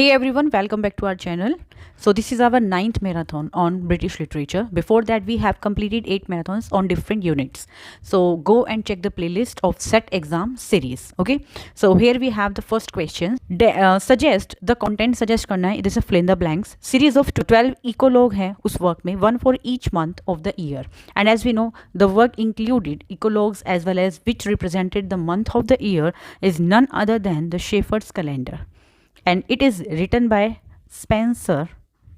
Hey everyone, welcome back to our channel. So this is our ninth marathon on British literature. Before that, we have completed 8 marathons on different units. So go and check the playlist of set exam series. Okay. So here we have the first question. Suggest the content suggest करना है. It is a fill in the blanks. Series of 12 ecologue है उस work में, one for each month of the year. And as we know, the work included ecologues as well as which represented the month of the year is none other than the Shepherd's Calendar. And it is written by Spencer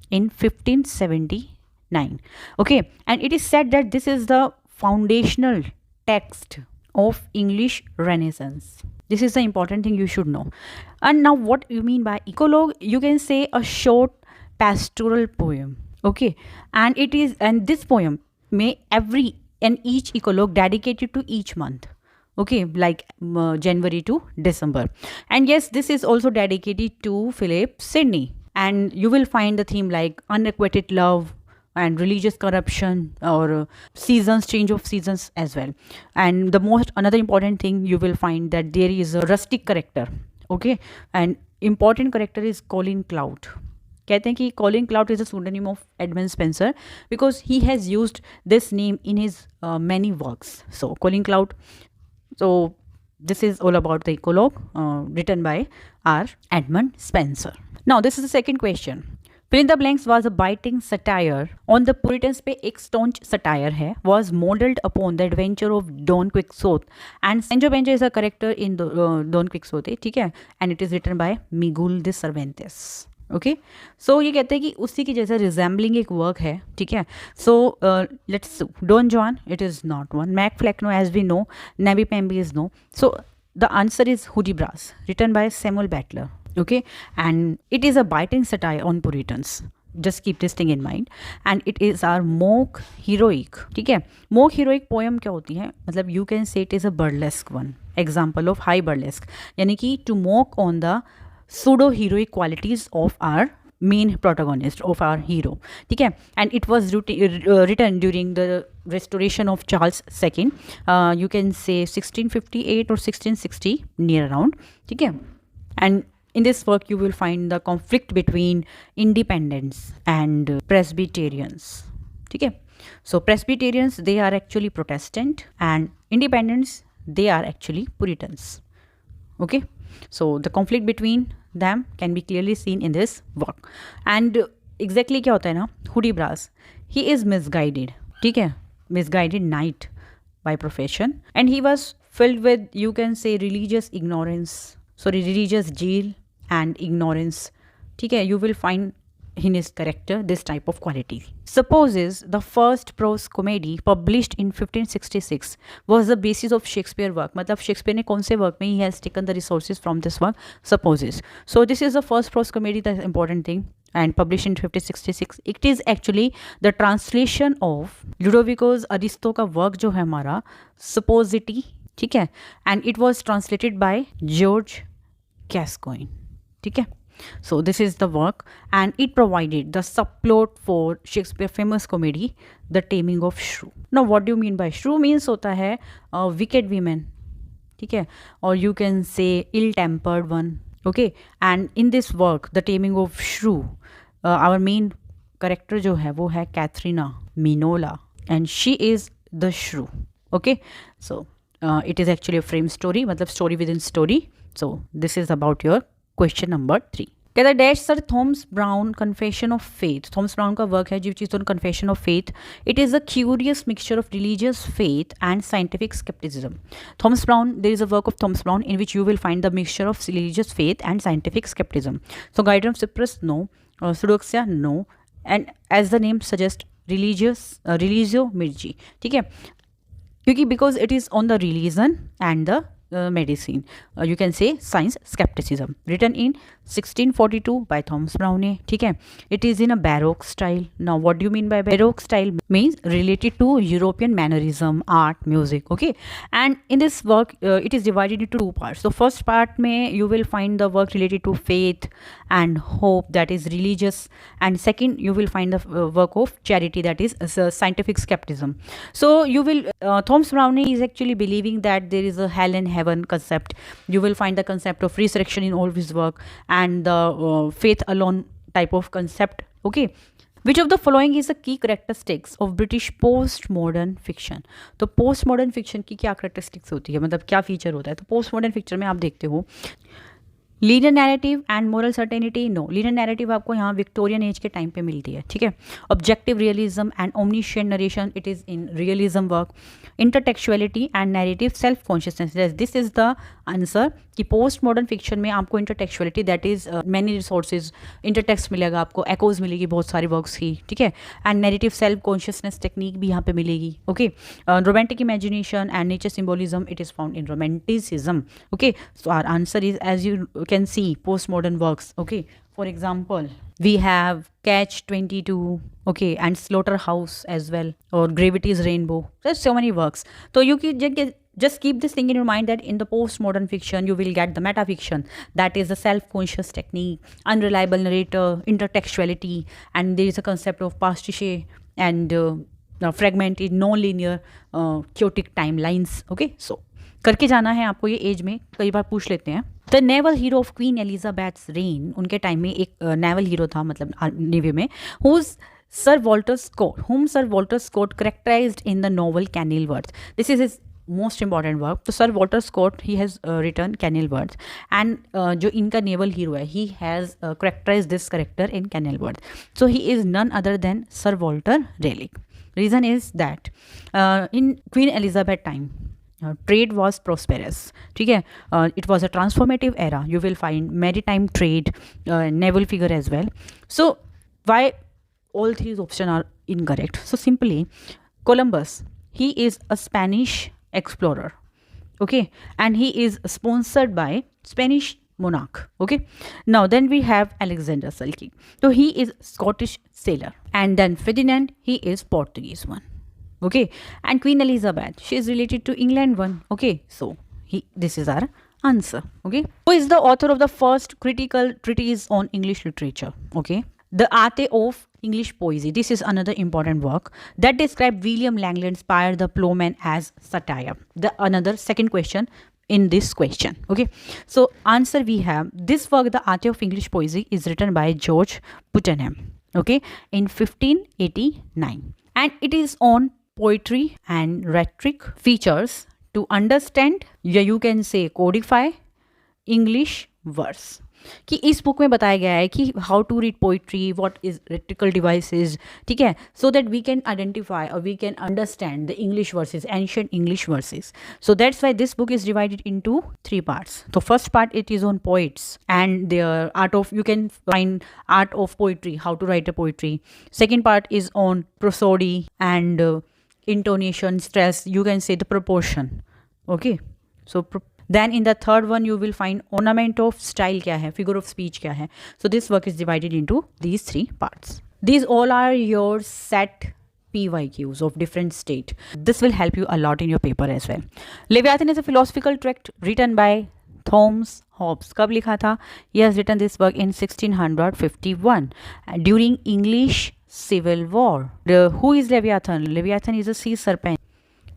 in 1579. Okay, and it is said that this is the foundational text of English Renaissance. This is the important thing you should know. And now what you mean by ecologue? You can say a short pastoral poem. Okay, and this poem may every and each ecologue dedicated to each month. Okay, like January to December. And yes, this is also dedicated to Philip Sidney. And you will find the theme like unrequited love and religious corruption or seasons, change of seasons as well. And another important thing you will find that there is a rustic character. Okay, and important character is Colin Clout. कहते हैं कि Colin Clout is a pseudonym of Edmund Spenser because he has used this name in his many works. So Colin Clout. So this is all about the ecologue written by R. Edmund Spenser. Now this is the second question. Fill in the blanks was a biting satire on the Puritans पे एक staunch satire है, was modeled upon the adventure of Don Quixote and Sancho Panza is a character in Don Quixote, ठीक है, and it is written by Miguel de Cervantes. Okay so ये कहते हैं कि उसी की जैसा रिजेंबलिंग एक वर्क है, ठीक है. So let's don John, it is not one. MacFlecknoe as we know, navy Pemby is no. So the answer is Hudibras written by Samuel Butler. Okay, and it is a biting satire on Puritans. Just keep this thing in mind. And it is our mock heroic. ठीक है, mock heroic poem क्या होती है, मतलब you can say it is a burlesque one, example of high burlesque, यानी कि to mock on the pseudo heroic qualities of our main protagonist, of our hero. ठीक है, and it was written during the restoration of Charles II. You can say 1658 or 1660 near around. ठीक है, and in this work, you will find the conflict between independents and Presbyterians. Okay, so Presbyterians, they are actually Protestant, and independents, they are actually Puritans. Okay, so the conflict between them can be clearly seen in this work. And exactly क्या होता है ना, Hudibras, he is misguided. ठीक है, misguided knight by profession, and he was filled with, you can say, religious zeal and ignorance. ठीक है, you will find in his character this type of quality. Supposes the first prose comedy published in 1566 was the basis of Shakespeare work. मतलब Shakespeare ने कौन से work में he has taken the resources from this work. Supposes. So this is the first prose comedy, the important thing, and published in 1566. It is actually the translation of Ludovicus Aristo का work जो है हमारा Suppository. ठीक है, and it was translated by George Gascoigne. ठीक है, so this is the work and it provided the subplot for Shakespeare famous comedy The Taming of Shrew. Now what do you mean by shrew? means होता है wicked women, ठीक है, or you can say ill tempered one. Okay, and in this work The Taming of Shrew, our main character जो है वो है Katharina Minola and she is the shrew. Okay, so it is actually a frame story, मतलब story within story. So this is about your question number 3. कहता dash sir Thomas Browne confession of faith. Thomas Browne का work है जिस चीज़ confession of faith. It is a curious mixture of religious faith and scientific scepticism. Thomas Browne, there is a work of Thomas Browne in which you will find the mixture of religious faith and scientific skepticism. So Guardian of Cyprus, no. Pseudoxia, no. And as the name suggests, religio mirgi. ठीक है, क्योंकि because it is on the religion and the medicine, you can say science skepticism, written in 1642 by Thomas Browne. ठीक है, it is in a baroque style. Now what do you mean by baroque style? Means related to European mannerism, art, music. Okay, and in this work it is divided into 2 parts. So first part में you will find the work related to faith and hope, that is religious, and second you will find the work of charity, that is scientific skepticism. So you will Thomas Browne is actually believing that there is a hell and heaven concept. You will find the concept of resurrection in all of his work, and the faith alone type of concept. Okay, which of the following is a key characteristics of British post modern fiction? तो post modern fiction की क्या characteristics होती है, मतलब क्या feature होता है? तो पोस्ट मॉडर्न फिक्चर में आप देखते हो linear narrative and moral certainty, no, linear narrative आपको यहाँ विक्टोरियन एज के टाइम पे मिलती है, ठीक है. Objective realism and omniscient narration, it is in realism work. Intertextuality and narrative self consciousness, this is the answer कि पोस्ट मॉडर्न फिक्शन में आपको intertextuality, that is many resources, intertext मिलेगा आपको, एकोज मिलेगी बहुत सारी वर्क्स की, ठीक है. And narrative self consciousness technique भी यहाँ पे मिलेगी. Okay, romantic imagination and nature symbolism, it is found in romanticism. Okay, so our answer is, as you can see, postmodern works. Okay, for example, we have Catch 22, okay, and Slaughterhouse as well, or Gravity's Rainbow. There's so many works. So you can just keep this thing in your mind that in the postmodern fiction you will get the metafiction, that is the self-conscious technique, unreliable narrator, intertextuality, and there is a concept of pastiche and fragmented non-linear chaotic timelines. Okay, so करके जाना है आपको, ये as में कई बार पूछ लेते हैं. The naval hero of queen Elizabeth's reign, उनके टाइम में एक नेवल हीरो था, मतलब नेवी में, whose sir Walter Scott, whom sir Walter Scott characterized in the novel Kenilworth. This is his most important work. तो sir Walter Scott, he has written Kenilworth, and जो इनका novel hero है, he has characterized this character in Kenilworth. So he is none other than Sir Walter Raleigh. Reason is that in Queen Elizabeth time, trade was prosperous, ठीक है. It was a transformative era. You will find maritime trade, naval figure as well. So why all three options are incorrect? So simply, Columbus, he is a Spanish explorer, okay, and he is sponsored by Spanish monarch. Okay, now then we have Alexander Selkirk, so he is Scottish sailor, and then Ferdinand, he is Portuguese one. Okay, and Queen Elizabeth, she is related to England one. Okay, so this is our answer. Okay, who is the author of the first critical treatise on English literature? Okay, The Arte of English Poesy. This is another important work that describes William Langland's Pire the Plowman as satire. The another second question in this question. Okay, so answer we have this work, The Art of English Poesy, is written by George Puttenham. Okay, in 1589, and it is on poetry and rhetoric features to understand, या you can say codify English verse. कि इस book में बताया गया है कि how to read poetry, what is rhetorical devices, ठीक है, so that we can identify और we can understand the English verses, ancient English verses. So that's why this book is divided into 3 parts. तो first part it is on poets and their art of, you can find art of poetry, how to write a poetry. Second part is on prosody and intonation, stress, you can say the proportion. Okay, so then in the third one you will find ornament of style kya hai, figure of speech kya hai. So this work is divided into these 3 parts. These all are your set PYQs of different state. This will help you a lot in your paper as well. Leviathan is a philosophical tract written by Thomas Hobbes. कब लिखा था? He has written this work in 1651 during English Civil War. Who is Leviathan? Leviathan is a sea serpent.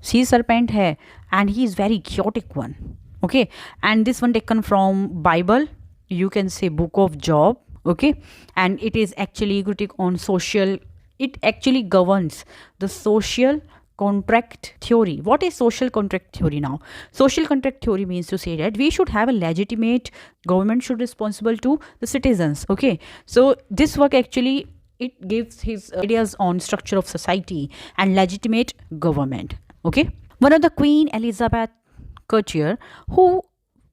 Sea serpent है and he is very chaotic one. Okay, and this one taken from Bible. You can say Book of Job. Okay, and it is actually critique on social. It actually governs the social contract theory. What is social contract theory now? Social contract theory means to say that we should have a legitimate government, should be responsible to the citizens. Okay, so this work actually, it gives his ideas on structure of society and legitimate government. Okay, one of the Queen Elizabeth Courtier who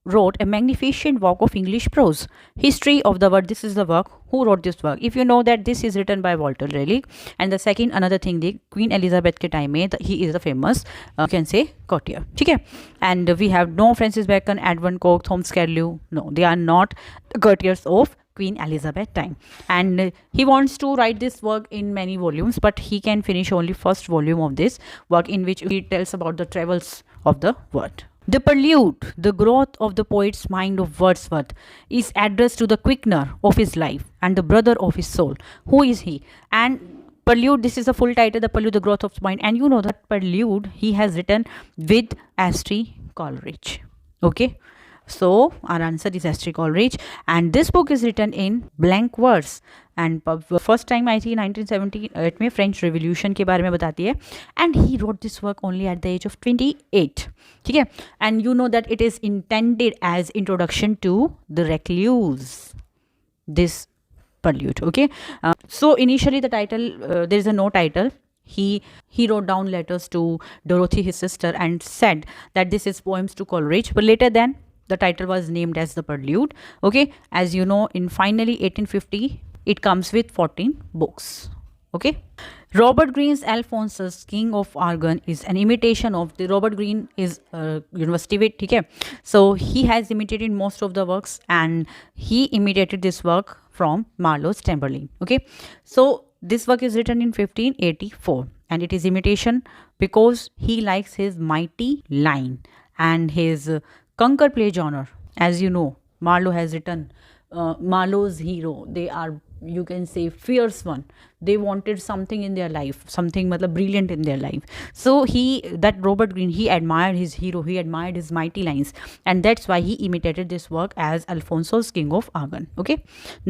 wrote a magnificent work of English prose, History of the Word. This is the work. Who wrote this work? If you know that this is written by Walter Raleigh. And the second, another thing, the Queen Elizabeth के time में he is the famous you can say courtier. ठीक है. And we have no Francis Bacon, Edwin Coke, Thomas Carlyle. No, they are not courtiers of Queen Elizabeth time. And he wants to write this work in many volumes, but he can finish only first volume of this work, in which he tells about the travels of the world. The Prelude, the growth of the poet's mind of Wordsworth, is addressed to the quickener of his life and the brother of his soul. Who is he? And Prelude, this is the full title, The Prelude, the Growth of Mind. And you know that Prelude he has written with Astley Coleridge. Okay, So our answer is S.T. Coleridge, and this book is written in blank verse. And first time I थी 1978 में, French revolution के बारे में बताती है. And he wrote this work only at the age of 28. ठीक है. And you know that it is intended as introduction to the recluse, this prelude. Okay. So initially the title, there is a no title. He wrote down letters to Dorothy, his sister, and said that this is poems to Coleridge, but later then the title was named as the prelude. Okay. As you know, in finally 1850 it comes with 14 books. Okay. Robert Greene's Alphonsus, King of Aragon, is an imitation of the Robert Greene is university with, ठीक है. So he has imitated most of the works, and he imitated this work from Marlowe's Tamburlaine. Okay. So this work is written in 1584, and it is imitation because he likes his mighty line and his conquer play genre. As you know, Marlowe has written Marlowe's hero. They are, you can say, fierce one. They wanted something in their life, something matlab brilliant in their life. So that Robert Greene, he admired his hero, he admired his mighty lines, and that's why he imitated this work as Alphonsus, King of Aragon. Okay.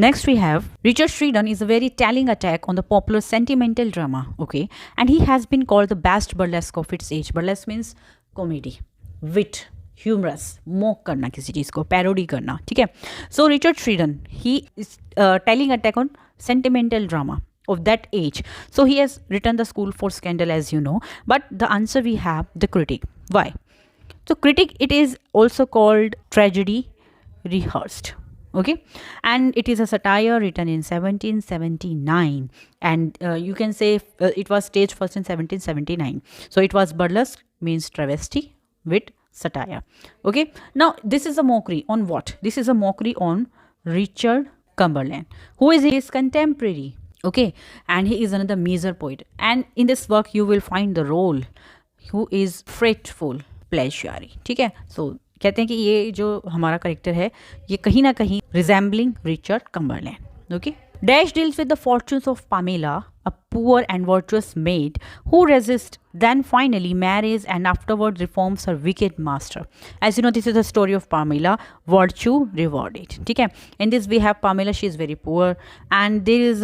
Next we have Richard Sheridan is a very telling attack on the popular sentimental drama. Okay. And he has been called the best burlesque of its age. Burlesque means comedy, wit, humorous, mock करना किसी चीज़ को, parody करना. ठीक है. So Richard Sheridan, he is telling attack on sentimental drama of that age. So he has written the School for Scandal, as you know, but the answer we have the Critic. Why? So Critic, it is also called tragedy rehearsed. Okay. And it is a satire written in 1779, and you can say it was staged first in 1779. So it was burlesque, means travesty with satire. Okay. Now this is a mockery on what? This is a mockery on Richard Cumberland, who is his contemporary. Okay. And he is another major poet, and in this work you will find the role who is fretful pleasury. ठीक है. So कहते हैं कि ये जो हमारा character है ये कहीं ना कहीं resembling Richard Cumberland. Okay. Dash deals with the fortunes of Pamela, a poor and virtuous maid who resists, then finally marries and afterward reforms her wicked master. As you know, this is the story of Pamela, virtue rewarded. Okay. In this we have Pamela, she is very poor, and there is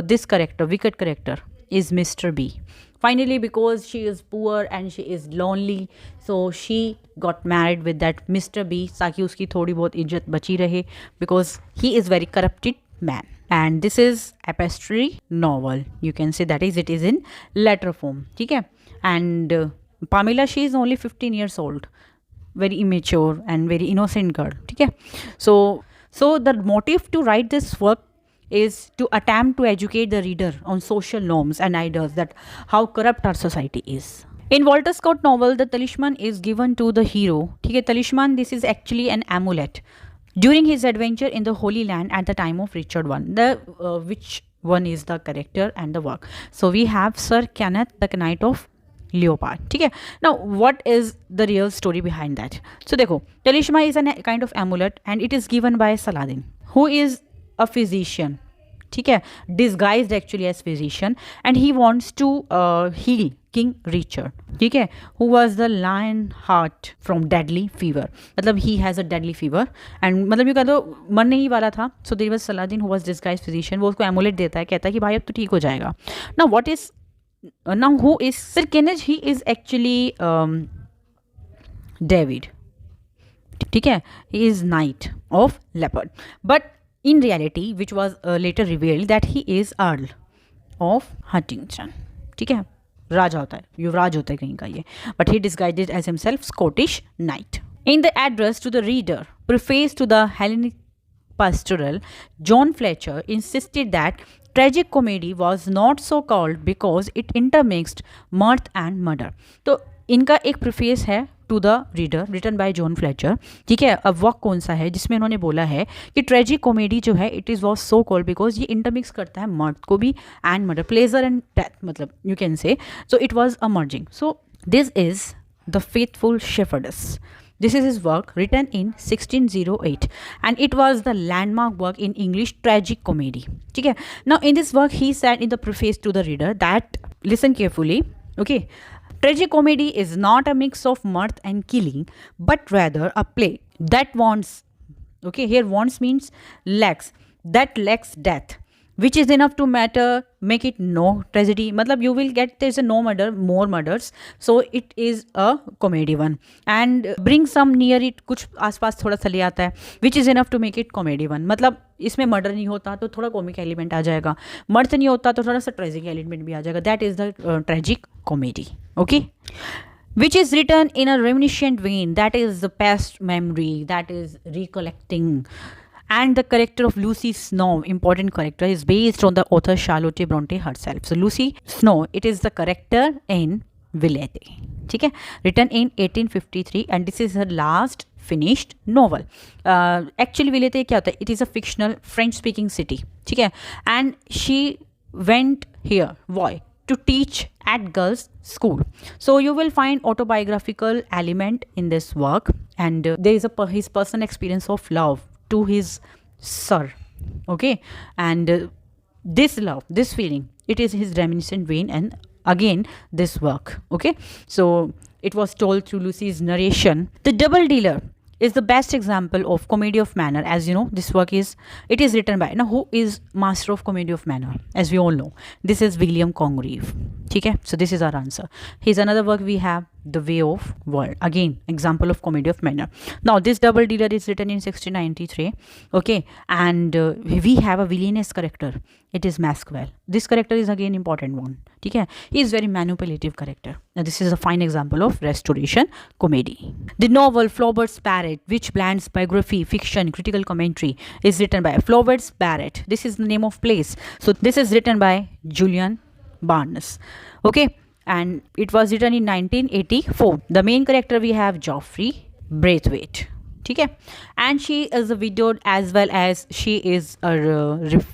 this character, wicked character, is Mr. B. Finally, because she is poor and she is lonely, so she got married with that Mr. B ताकि उसकी थोड़ी बहुत इज्जत बची रहे, because he is very corrupted man. And this is epistolary novel, you can say, that is, it is in letter form. ठीक है. And Pamela, she is only 15 years old, very immature and very innocent girl. ठीक है. So the motive to write this work is to attempt to educate the reader on social norms and ideals, that how corrupt our society is. In Walter Scott novel, the talisman is given to the hero. ठीक है. Talisman, this is actually an amulet during his adventure in the Holy Land at the time of Richard I. Which one is the character and the work? So we have Sir Kenneth, the Knight of Leopard. ठीक है. Now what is the real story behind that? So देखो, talisman is a kind of amulet, and it is given by Saladin, who is a physician. ठीक है. Disguised actually as physician, and he wants to heal King Richard. ठीक है. Who was the lion heart from deadly fever. मतलब he has a deadly fever, and मतलब ये कह दो मरने ही वाला था. So there was Saladin, who was disguised physician. वो उसको amulet देता है, कहता है कि भाई अब तो ठीक हो जाएगा. Now who is Sir Kenneth? He is actually David. ठीक है. He is Knight of Leopard, but in reality, which was later revealed, that he is Earl of Huntingdon. ठीक है. राजा होता है, युवराज होता है कहीं का ये, but he disguised as himself Scottish knight. In the address to the reader, preface to the Hellenic pastoral, John Fletcher insisted that tragic comedy was not so called because it intermixed mirth and murder. तो इनका एक preface है to the reader, written by John Fletcher. ठीक है. अब work कौन सा है जिसमें उन्होंने बोला है कि ट्रेजिक कॉमेडी जो है it is was so called because ये इंटरमिक्स करता है मर्द को भी and murder, pleasure and death, मतलब you can say. So it was a merging. So this is the faithful shepherdess. This is his work written in 1608, and it was the landmark work in English tragic comedy. ठीक है. Now in this work he said in the preface to the reader that, listen carefully, okay, tragic comedy is not a mix of mirth and killing, but rather a play that wants, okay, here wants means lacks, that lacks death, which is enough to matter, make it no tragedy. Matlab you will get there's a no murder, more murders, so it is a comedy one. And bring some near it, कुछ आसपास थोड़ा सा ले आता है, which is enough to make it comedy one. मतलब इसमें murder नहीं होता तो थोड़ा कॉमिक एलिमेंट आ जाएगा, मर्द नहीं होता तो थोड़ा सा ट्रेजिक एलिमेंट भी आ जाएगा. That is the tragic comedy. Okay, which is written in a reminiscent vein, that is the past memory, that is recollecting. And the character of Lucy Snow, important character, is based on the author Charlotte Bronte herself. So Lucy Snow, it is the character in Villette. ठीक है, written in 1853 and this is her last finished novel. Actually Villette क्या होता है, it is a fictional French speaking city. ठीक है, and she went here, why? To teach at girls school. So you will find autobiographical element in this work, and there is his personal experience of love to his sir. Okay, and this love, this feeling, it is his reminiscent vein, and again this work. Okay, so it was told through Lucy's narration. The Double Dealer is the best example of comedy of manner. As you know, this work is, it is written by, now who is master of comedy of manner? As we all know, this is William Congreve. Okay, so this is our answer. Here's another work we have, The Way of World, again example of comedy of manner. Now this Double Dealer is written in 1693. Okay, and we have a villainous character, it is Maskwell. This character is again important one. Okay, he is very manipulative character. Now this is a fine example of restoration comedy. The novel Flaubert's Parrot, which blends biography, fiction, critical commentary, is written by Flaubert's Parrot. This is the name of place. So this is written by Julian Barnes. Okay, and it was written in 1984. The main character we have Geoffrey Braithwaite. ठीक है, and she is a widowed as well as she is a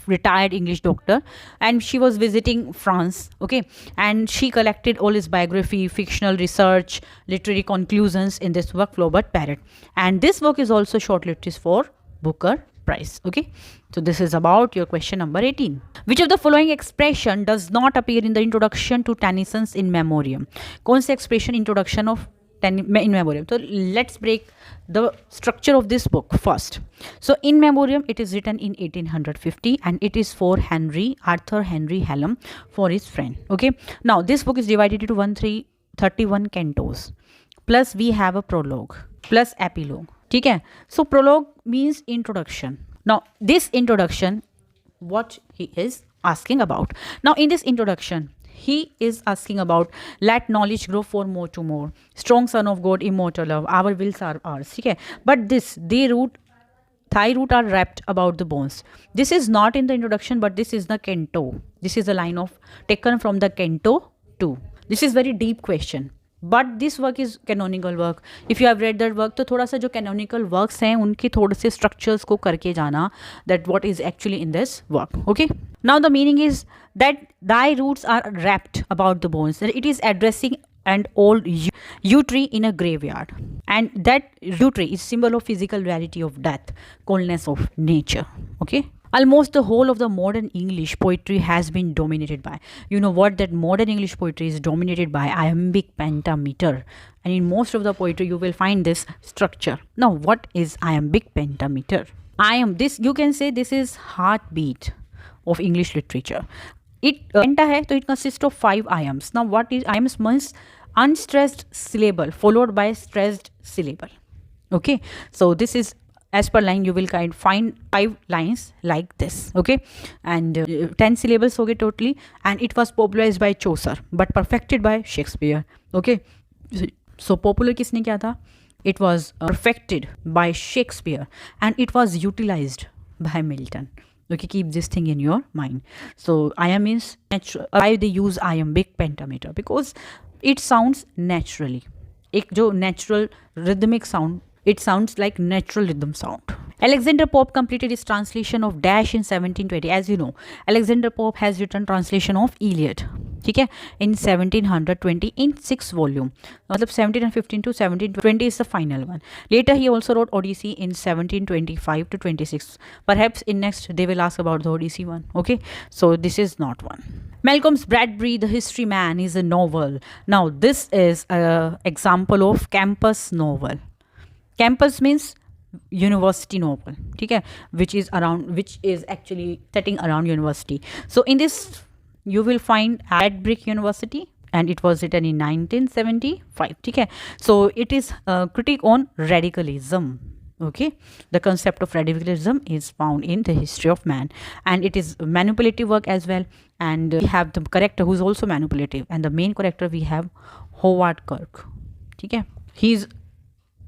retired English doctor, and she was visiting France. Okay, and she collected all his biography, fictional research, literary conclusions in this work Flaubert Parrot, and this work is also shortlisted for Booker Prize. Okay, so this is about your question number 18. Which of the following expression does not appear in the introduction to Tennyson's In Memoriam? कौन सा expression introduction of In Memoriam? So let's break the structure of this book first. So In Memoriam, it is written in 1850 and it is for Arthur Henry Hallam, for his friend. Okay, now this book is divided into 31 cantos, plus we have a prologue plus epilogue. ठीक है, so prologue means introduction. Now this introduction, what he is asking about, now in this introduction he is asking about let knowledge grow for more to more, strong son of God, immortal love, our wills are ours. ठीक है, but this thigh root are wrapped about the bones. This is not in the introduction, but this is the canto. This is a line of taken from the canto 2. This is very deep question, but this work is canonical work. If you have read that work, तो थोड़ा सा जो canonical works हैं उनके थोड़े से structures को करके जाना, that what is actually in this work. Okay, now the meaning is that thy roots are wrapped about the bones, that it is addressing an old yew tree in a graveyard, and that yew tree is symbol of physical reality of death, coldness of nature. Okay, almost the whole of the modern English poetry has been dominated by, you know what, that modern English poetry is dominated by iambic pentameter, and in most of the poetry you will find this structure. Now what is iambic pentameter? This you can say this is heartbeat of English literature. It penta hai, so it consists of 5 iambs. Now what is iambs? Means unstressed syllable followed by stressed syllable. Okay, so this is as per line you will find 5 lines like this. Okay, and 10 syllables ho gaye totally, and it was popularized by Chaucer but perfected by Shakespeare. Okay, so popular kisne kya tha? It was perfected by Shakespeare and it was utilized by Milton. Okay, keep this thing in your mind. So iamb means natural. Why they use iambic pentameter? Because it sounds naturally. एक जो natural rhythmic sound, it sounds like natural rhythm sound. Alexander Pope completed his translation of Dash in 1720. As you know, Alexander Pope has written translation of Iliad. ठीक है, in 1720 in 6 volume. मतलब 1715 to 1720 is the final one. Later he also wrote Odyssey in 1725 to 26. Perhaps in next they will ask about the Odyssey one. Okay, so this is not one. Malcolm Bradbury, The History Man, is a novel. Now this is an example of campus novel. Campus means university novel, ठीक है, which is actually setting around university. So in this you will find Red Brick University, and it was written in 1975, ठीक है. So it is a critique on radicalism. Okay, the concept of radicalism is found in the history of man, and it is manipulative work as well. And we have the character who is also manipulative, and the main character we have Howard Kirk, ठीक है. He is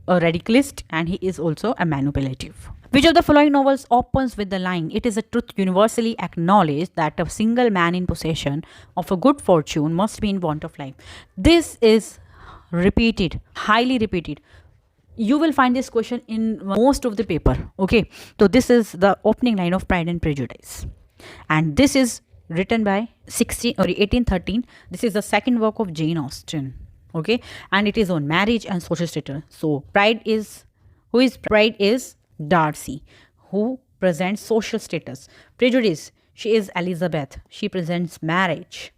a radicalist and he is also a manipulative. Which of the following novels opens with the line, "It is a truth universally acknowledged that a single man in possession of a good fortune must be in want of life"? This is repeated, highly repeated. You will find this question in most of the paper. Okay, so this is the opening line of Pride and Prejudice, and this is written by 1813. This is the second work of Jane Austen. Okay, and it is on marriage and social status. So Pride is Darcy, who presents social status. Prejudice, she is Elizabeth, she presents marriage.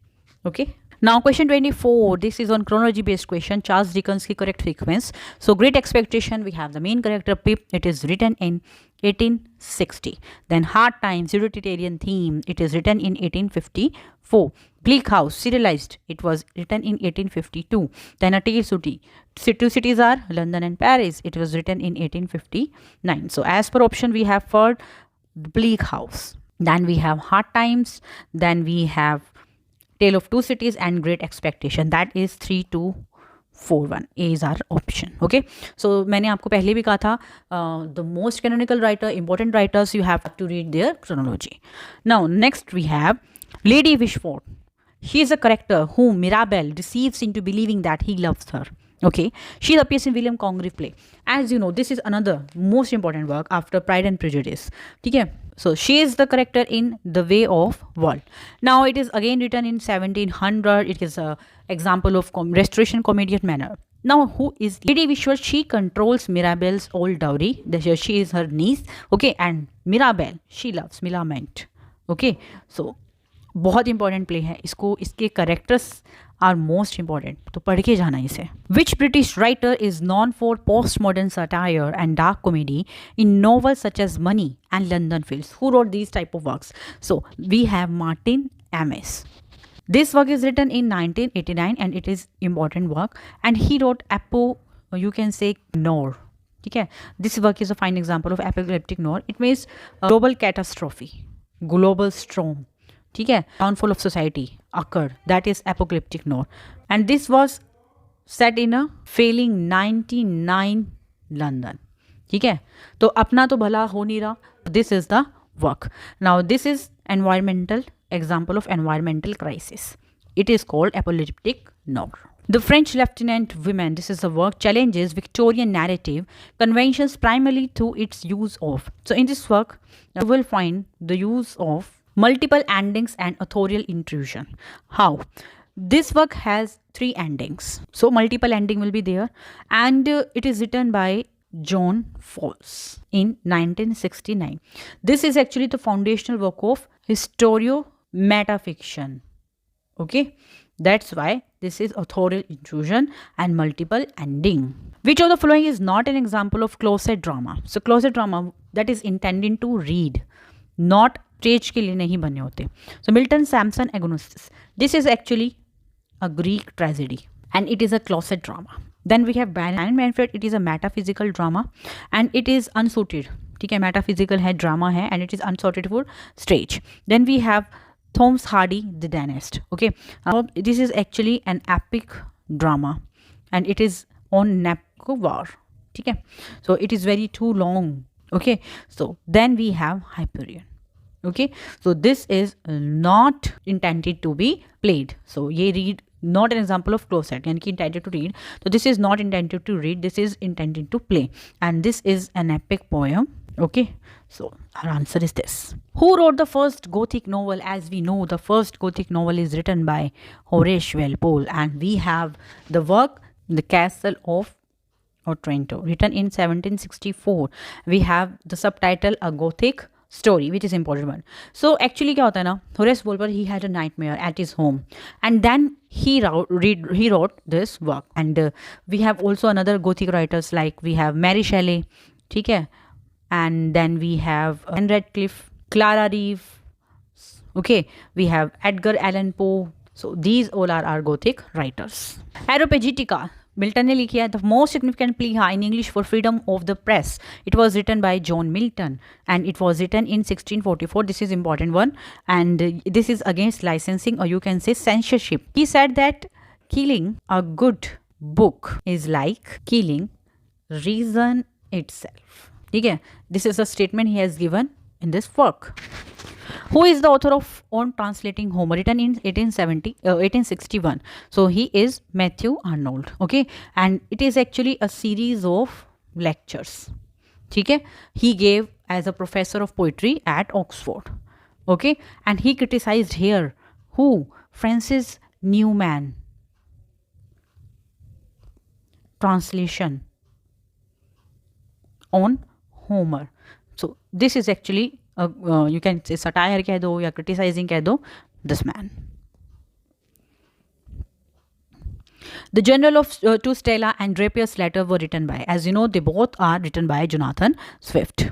Okay, now question 24, this is on chronology based question. Charles Dickens ki correct sequence. So Great Expectation, we have the main character Pip, it is written in 1860. Then Hard Times, utilitarian theme, it is written in 1854. Bleak House, serialized, it was written in 1852. Then A Tale City, two cities are London and Paris, it was written in 1859. So as per option we have for Bleak House, then we have Hard Times, then we have Tale of Two Cities and Great Expectation. That is 3241. A is our option. Okay, so मैंने आपको पहले भी कहा था, the most canonical writer, important writers, you have to read their chronology. Now next we have Lady Wishford. She is a character whom Mirabelle deceives into believing that he loves her. Okay, she appears in William Congreve play. As you know, this is another most important work after Pride and Prejudice. ठीक है, so she is the character in The Way of World. Now it is again written in 1700. It is a example of restoration comedian manner. Now who is Lady Wishford? She controls Mirabelle's old dowry. She is her niece. Okay, and Mirabelle, she loves Millamant. Okay, so बहुत important play है, इसको इसके characters are most important, तो पढ़ के जाना इसे. Which British writer is known for post modern satire and dark comedy in novels such as Money and London Fields? Who wrote these type of works? So we have Martin Amis. This work is written in 1989 and it is important work, and he wrote you can say Noir. ठीक है, this work is a fine example of apocalyptic noir. It means global catastrophe, global storm, ठीक है, downfall of society occurred, that is apocalyptic noir, and this was set in a failing 99 London. ठीक है, तो अपना तो भला हो नहीं रहा. This is the work. Now this is environmental example of environmental crisis. It is called apocalyptic noir. The French Lieutenant Women, this is a work, challenges Victorian narrative conventions primarily through its use of. So in this work you will find the use of multiple endings and authorial intrusion. How? This work has 3 endings, so multiple ending will be there, and it is written by John Fowles in 1969. This is actually the foundational work of historio metafiction. Okay, that's why this is authorial intrusion and multiple ending. Which of the following is not an example of closet drama? So closet drama, that is intended to read, not stage के लिए नहीं बने होते. So Milton Samson Agonistes, this is actually a Greek tragedy and it is a closet drama. Then we have Byron and Manfred, it is a metaphysical drama and it is unsuited. ठीक है, metaphysical है, drama है, and it is unsuited for stage. Then we have Thomas Hardy the Dynasts. Okay, this is actually an epic drama and it is on नेपको war. ठीक है, so it is very too long. Okay, so then we have Hyperion. Okay, so this is not intended to be played. So ye read, not an example of closet, yani ki intended to read. So this is not intended to read, this is intended to play, and this is an epic poem. Okay, so our answer is this. Who wrote the first Gothic novel? As we know, the first Gothic novel is written by Horace Walpole, and we have the work The Castle of Otranto, written in 1764. We have the subtitle A Gothic Story, which is important one. So actually क्या होता है ना, Horace Walpole, he had a nightmare at his home, and then he wrote this work. And we have also another Gothic writers, like we have Mary Shelley, ठीक है. And then we have Anne Radcliffe, Clara Reeve. Okay, we have Edgar Allan Poe. So these all are our Gothic writers. Areopagitica. Milton ने लिखी है. The most significant plea in English for freedom of the press. It was written by John Milton and it was written in 1644. This is important one, and this is against licensing, or you can say censorship. He said that killing a good book is like killing reason itself. ठीक है. This is a statement he has given in this work. Who is the author of On Translating Homer, written in 1861? So he is Matthew Arnold. Okay, and it is actually a series of lectures. ठीक है. He gave as a professor of poetry at Oxford. Okay, and he criticized here who? Francis Newman translation on Homer. So this is actually you can say satire कह दो या criticizing कह दो this man. The Journal of to Stella and Drapier's Letter were written by, as you know, they both are written by Jonathan Swift.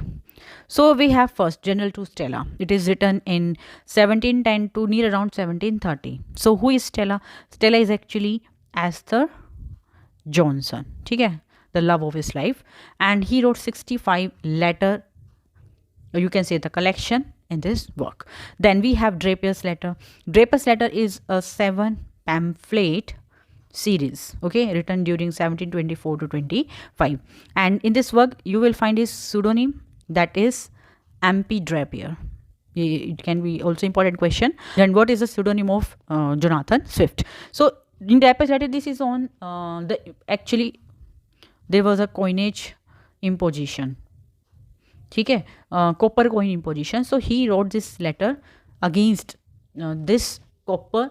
So we have first Journal to Stella. It is written in 1710 to near around 1730. So who is Stella? Stella is actually Esther Johnson. ठीक है, the love of his life, and he wrote 65 letter, or you can say the collection in this work. Then we have Drapier's Letter. Drapier's Letter is a 7 pamphlet series, okay, written during 1724 to 25, and in this work you will find his pseudonym, that is MP Drapier. It can be also important question. Then what is the pseudonym of Jonathan Swift? So in Drapier's Letter, this is on the actually there was a coinage imposition, ठीक है, copper coin imposition. So he wrote this letter against this copper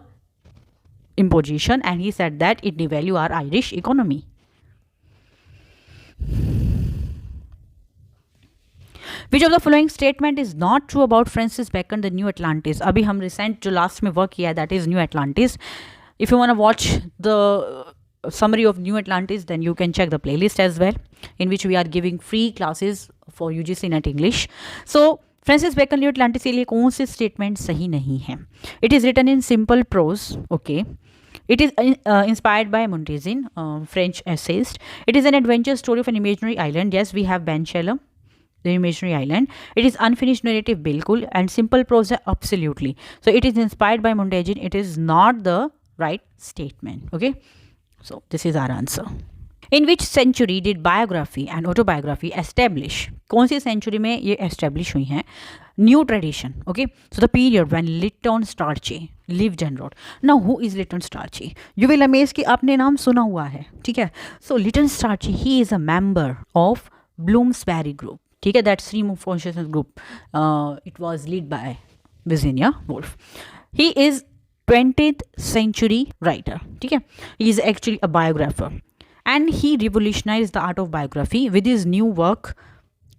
imposition, and he said that it devalue our Irish economy. Which of the following statement is not true about Francis Bacon, the New Atlantis? अभी हम recent जो last में work किया, that is New Atlantis. If you want to watch the summary of New Atlantis, then you can check the playlist as well, in which we are giving free classes for UGC Net English. So Francis Bacon New Atlantis के लिए कौन से statement सही नहीं है? It is written in simple prose. Okay. It is inspired by Montaigne, French essayist. It is an adventure story of an imaginary island. Yes, we have Ben Shalom, the imaginary island. It is unfinished narrative, bilkul, and simple prose, absolutely. So it is inspired by Montaigne. It is not the right statement. Okay, so this is our answer. In which century did biography and autobiography establish? कौन सी century में ये establish हुई हैं? New tradition. Okay, so the period when Lytton Strachey lived and wrote. Now who is Lytton Strachey? You will amaze कि आपने नाम सुना हुआ है, ठीक है? So Lytton Strachey, he is a member of Bloomsbury Group. ठीक है, that stream of consciousness group. It was led by Virginia Woolf. He is 20th century writer. ठीक है, he is actually a biographer. And he revolutionized the art of biography with his new work,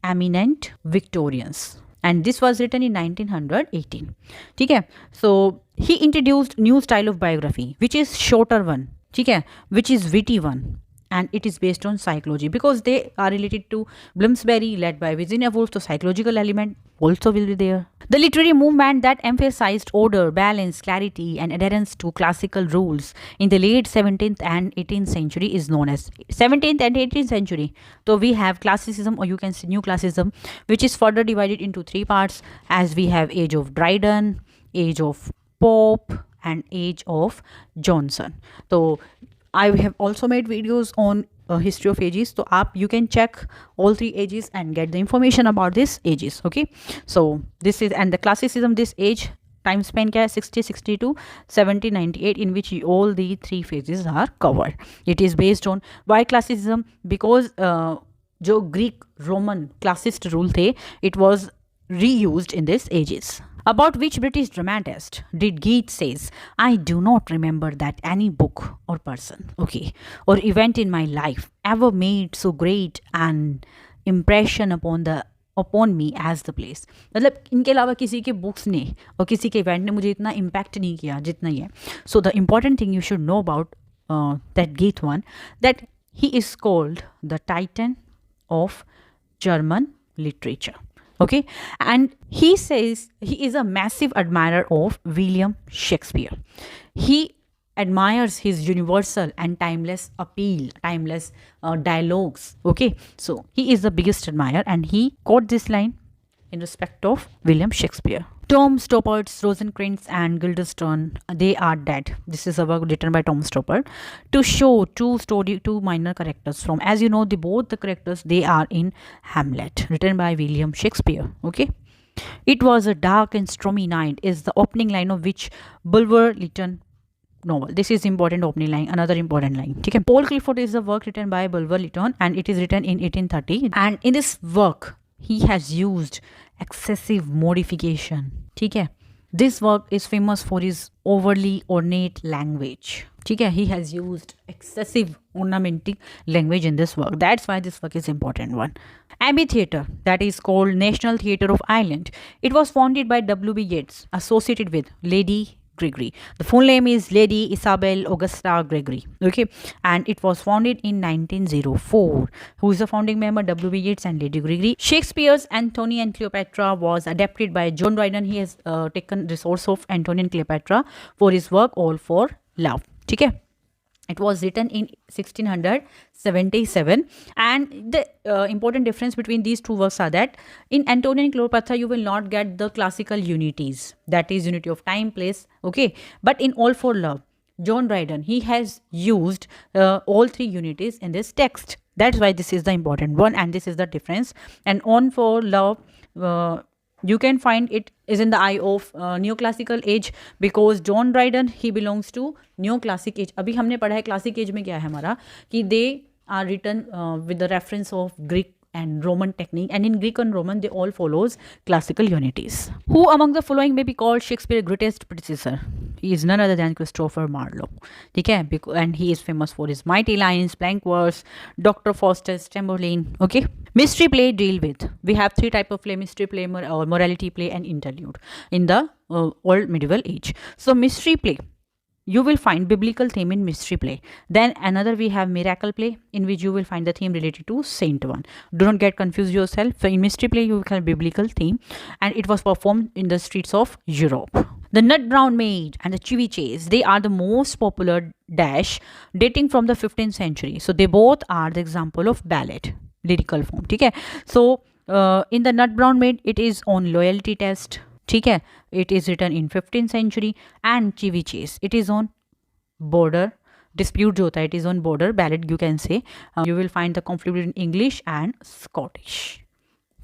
Eminent Victorians. And this was written in 1918. ठीक है, so he introduced new style of biography, which is shorter one, ठीक है, which is witty one. And it is based on psychology because they are related to Bloomsbury, led by Virginia Woolf. So psychological element also will be there. The literary movement that emphasized order, balance, clarity, and adherence to classical rules in the late 17th and 18th century is known as 17th and 18th century. So we have classicism, or you can say new classicism, which is further divided into 3 parts, as we have age of Dryden, age of Pope, and age of Johnson. So I have also made videos on history of ages. So you can check all 3 ages and get the information about these ages. Okay, so this is, and the classicism, this age time span क्या है, 60, 62, 70, 98, in which all the 3 phases are covered. It is based on why classicism, because जो Greek Roman classist rule थे, it was reused in these ages. About which British dramatist did Geet says, I do not remember that any book or person, okay, or event in my life ever made so great an impression upon me as the place. मतलब इनके अलावा किसी के books ने और किसी के event ने मुझे इतना इम्पैक्ट नहीं किया जितना ही है. So the important thing you should know about that Geet one, that he is called the Titan of German literature. Okay, and he says he is a massive admirer of William Shakespeare. He admires his universal and timeless appeal, timeless dialogues. Okay, so he is the biggest admirer, and he quote this line in respect of William Shakespeare. Tom Stoppard, Rosencrantz, and Guildenstern, they are dead. This is a work written by Tom Stoppard to show two minor characters from, as you know, both the characters, they are in Hamlet, written by William Shakespeare. Okay. It was a dark and stormy night is the opening line of which Bulwer Lytton novel. This is important opening line, another important line. Okay. Paul Clifford is a work written by Bulwer Lytton, and it is written in 1830. And in this work, he has used excessive modification. ठीक है, this work is famous for his overly ornate language. ठीक है, he has used excessive ornamenting language in this work. That's why this work is important one. Abbey Theatre, that is called National Theatre of Ireland. It was founded by W.B. Yeats, associated with Lady Gregory. The full name is Lady Isabel Augusta Gregory. Okay, and it was founded in 1904. Who is the founding member? W.B. Yeats and Lady Gregory. Shakespeare's Antony and Cleopatra was adapted by John Dryden. He has taken resource of Antony and Cleopatra for his work All for Love. Okay. It was written in 1677, and the important difference between these two works are that in Antony and Cleopatra you will not get the classical unities, that is unity of time, place, okay, but in All for Love, John Dryden, he has used all three unities in this text. That's why this is the important one, and this is the difference. And On for Love, you can find it is in the eye of neoclassical age, because John Dryden, he belongs to neoclassic age. अभी हमने पढ़ा है classic age में क्या है हमारा, कि they are written with the reference of Greek and Roman technique, and in Greek and Roman they all follows classical unities. Who among the following may be called Shakespeare's greatest predecessor? He is none other than Christopher Marlowe. ठीक है, and he is famous for his mighty lines, blank verse, Dr. Faustus, Tamburlaine. Okay. Mystery play deal with. We have three type of play: mystery play, or morality play, and interlude in the old medieval age. So mystery play, you will find biblical theme in mystery play. Then another we have miracle play, in which you will find the theme related to saint one. Do not get confused yourself. So in mystery play you will have biblical theme, and it was performed in the streets of Europe. The Nut Brown Maid and the Chevy Chase, they are the most popular dash dating from the 15th century. So they both are the example of ballad, lyrical form. ठीक है, so in the Nut Brown Maid, it is on loyalty test. ठीक है, it is written in 15th century. And Chevy Chase, it is on border dispute जो होता है, it is on border ballad, you can say. You will find the conflict between English and Scottish.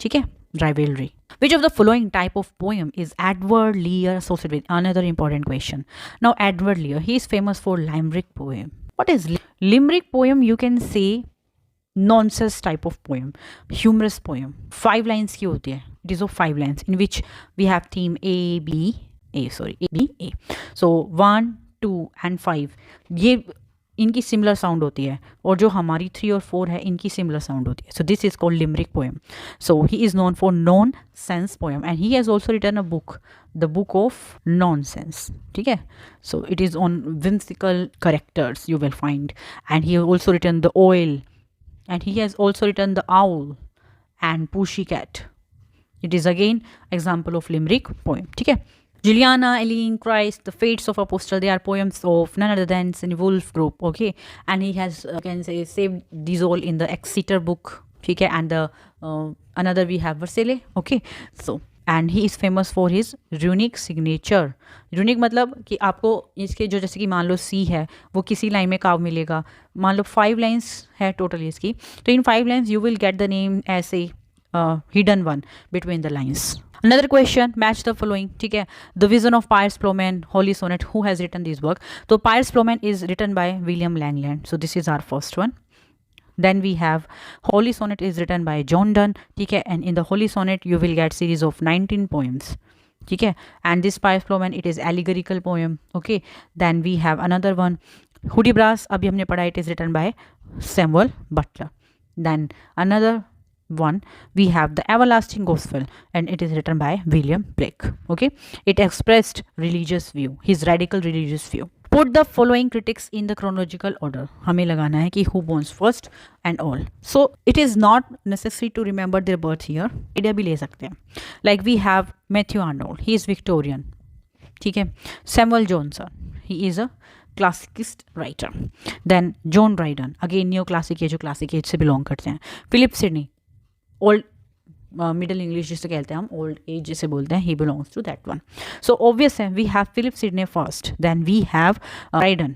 ठीक है, rivalry. Which of the following type of poem is Edward Lear associated with? Another important question. Now Edward Lear, he is famous for limerick poem. What is limerick poem? You can say nonsense type of poem, humorous poem. 5 lines की होती है. It is of 5 lines in which we have theme A, B, A. So 1, 2 and 5. ये इनकी similar sound होती है, और जो हमारी 3 और 4 है इनकी सिमिलर साउंड होती है. So this is called limerick poem. So he is known for nonsense poem, and he has also written a book, the book of nonsense. ठीक है, so it is on whimsical characters you will find, and he has also written the oil, and he has also written the owl and pussycat. It is again example of limerick poem. ठीक है, Juliana, Eileen, Christ, The Fates of Apostle, they are poems of none other than St. Wolf group. Okay, and he has can say saved these all in the Exeter book. Okay, and the another we have Versailles. Okay, so and he is famous for his runic signature. Runic मतलब कि आपको इसके जो जैसे कि मान लो C है वो किसी लाइन में कब मिलेगा, मान लो 5 लाइन्स है टोटल इसकी, तो इन 5 lines you will get the name as a hidden one between the lines. Another question, match the following. ठीक है, The Vision of Piers Plowman, Holy Sonnet, who has written this work? So Piers Plowman is written by William Langland. So this is our first one. Then we have Holy Sonnet is written by John Donne. ठीक है, and in the Holy Sonnet you will get series of 19 poems. ठीक है, and this Piers Plowman, it is allegorical poem. Okay, then we have another one, Hudibras, अभी हमने पढ़ा, it is written by Samuel Butler. Then another one we have the Everlasting Gospel, and it is written by William Blake. Okay, it expressed religious view, his radical religious view. Put the following critics in the chronological order. हमें लगाना है कि who born first and all. So it is not necessary to remember their birth here. Idea भी ले सकते हैं. Like we have Matthew Arnold. He is Victorian. ठीक है. Samuel Johnson. He is a classicist writer. Then John Dryden. Again neoclassic age जो classic age से belong करते हैं. Philip Sidney. Old middle English जिसे कहते हैं हम, ओल्ड एज जिसे बोलते हैं, he belongs to that one. So obvious है, we have Philip Sidney first, then we have Dryden.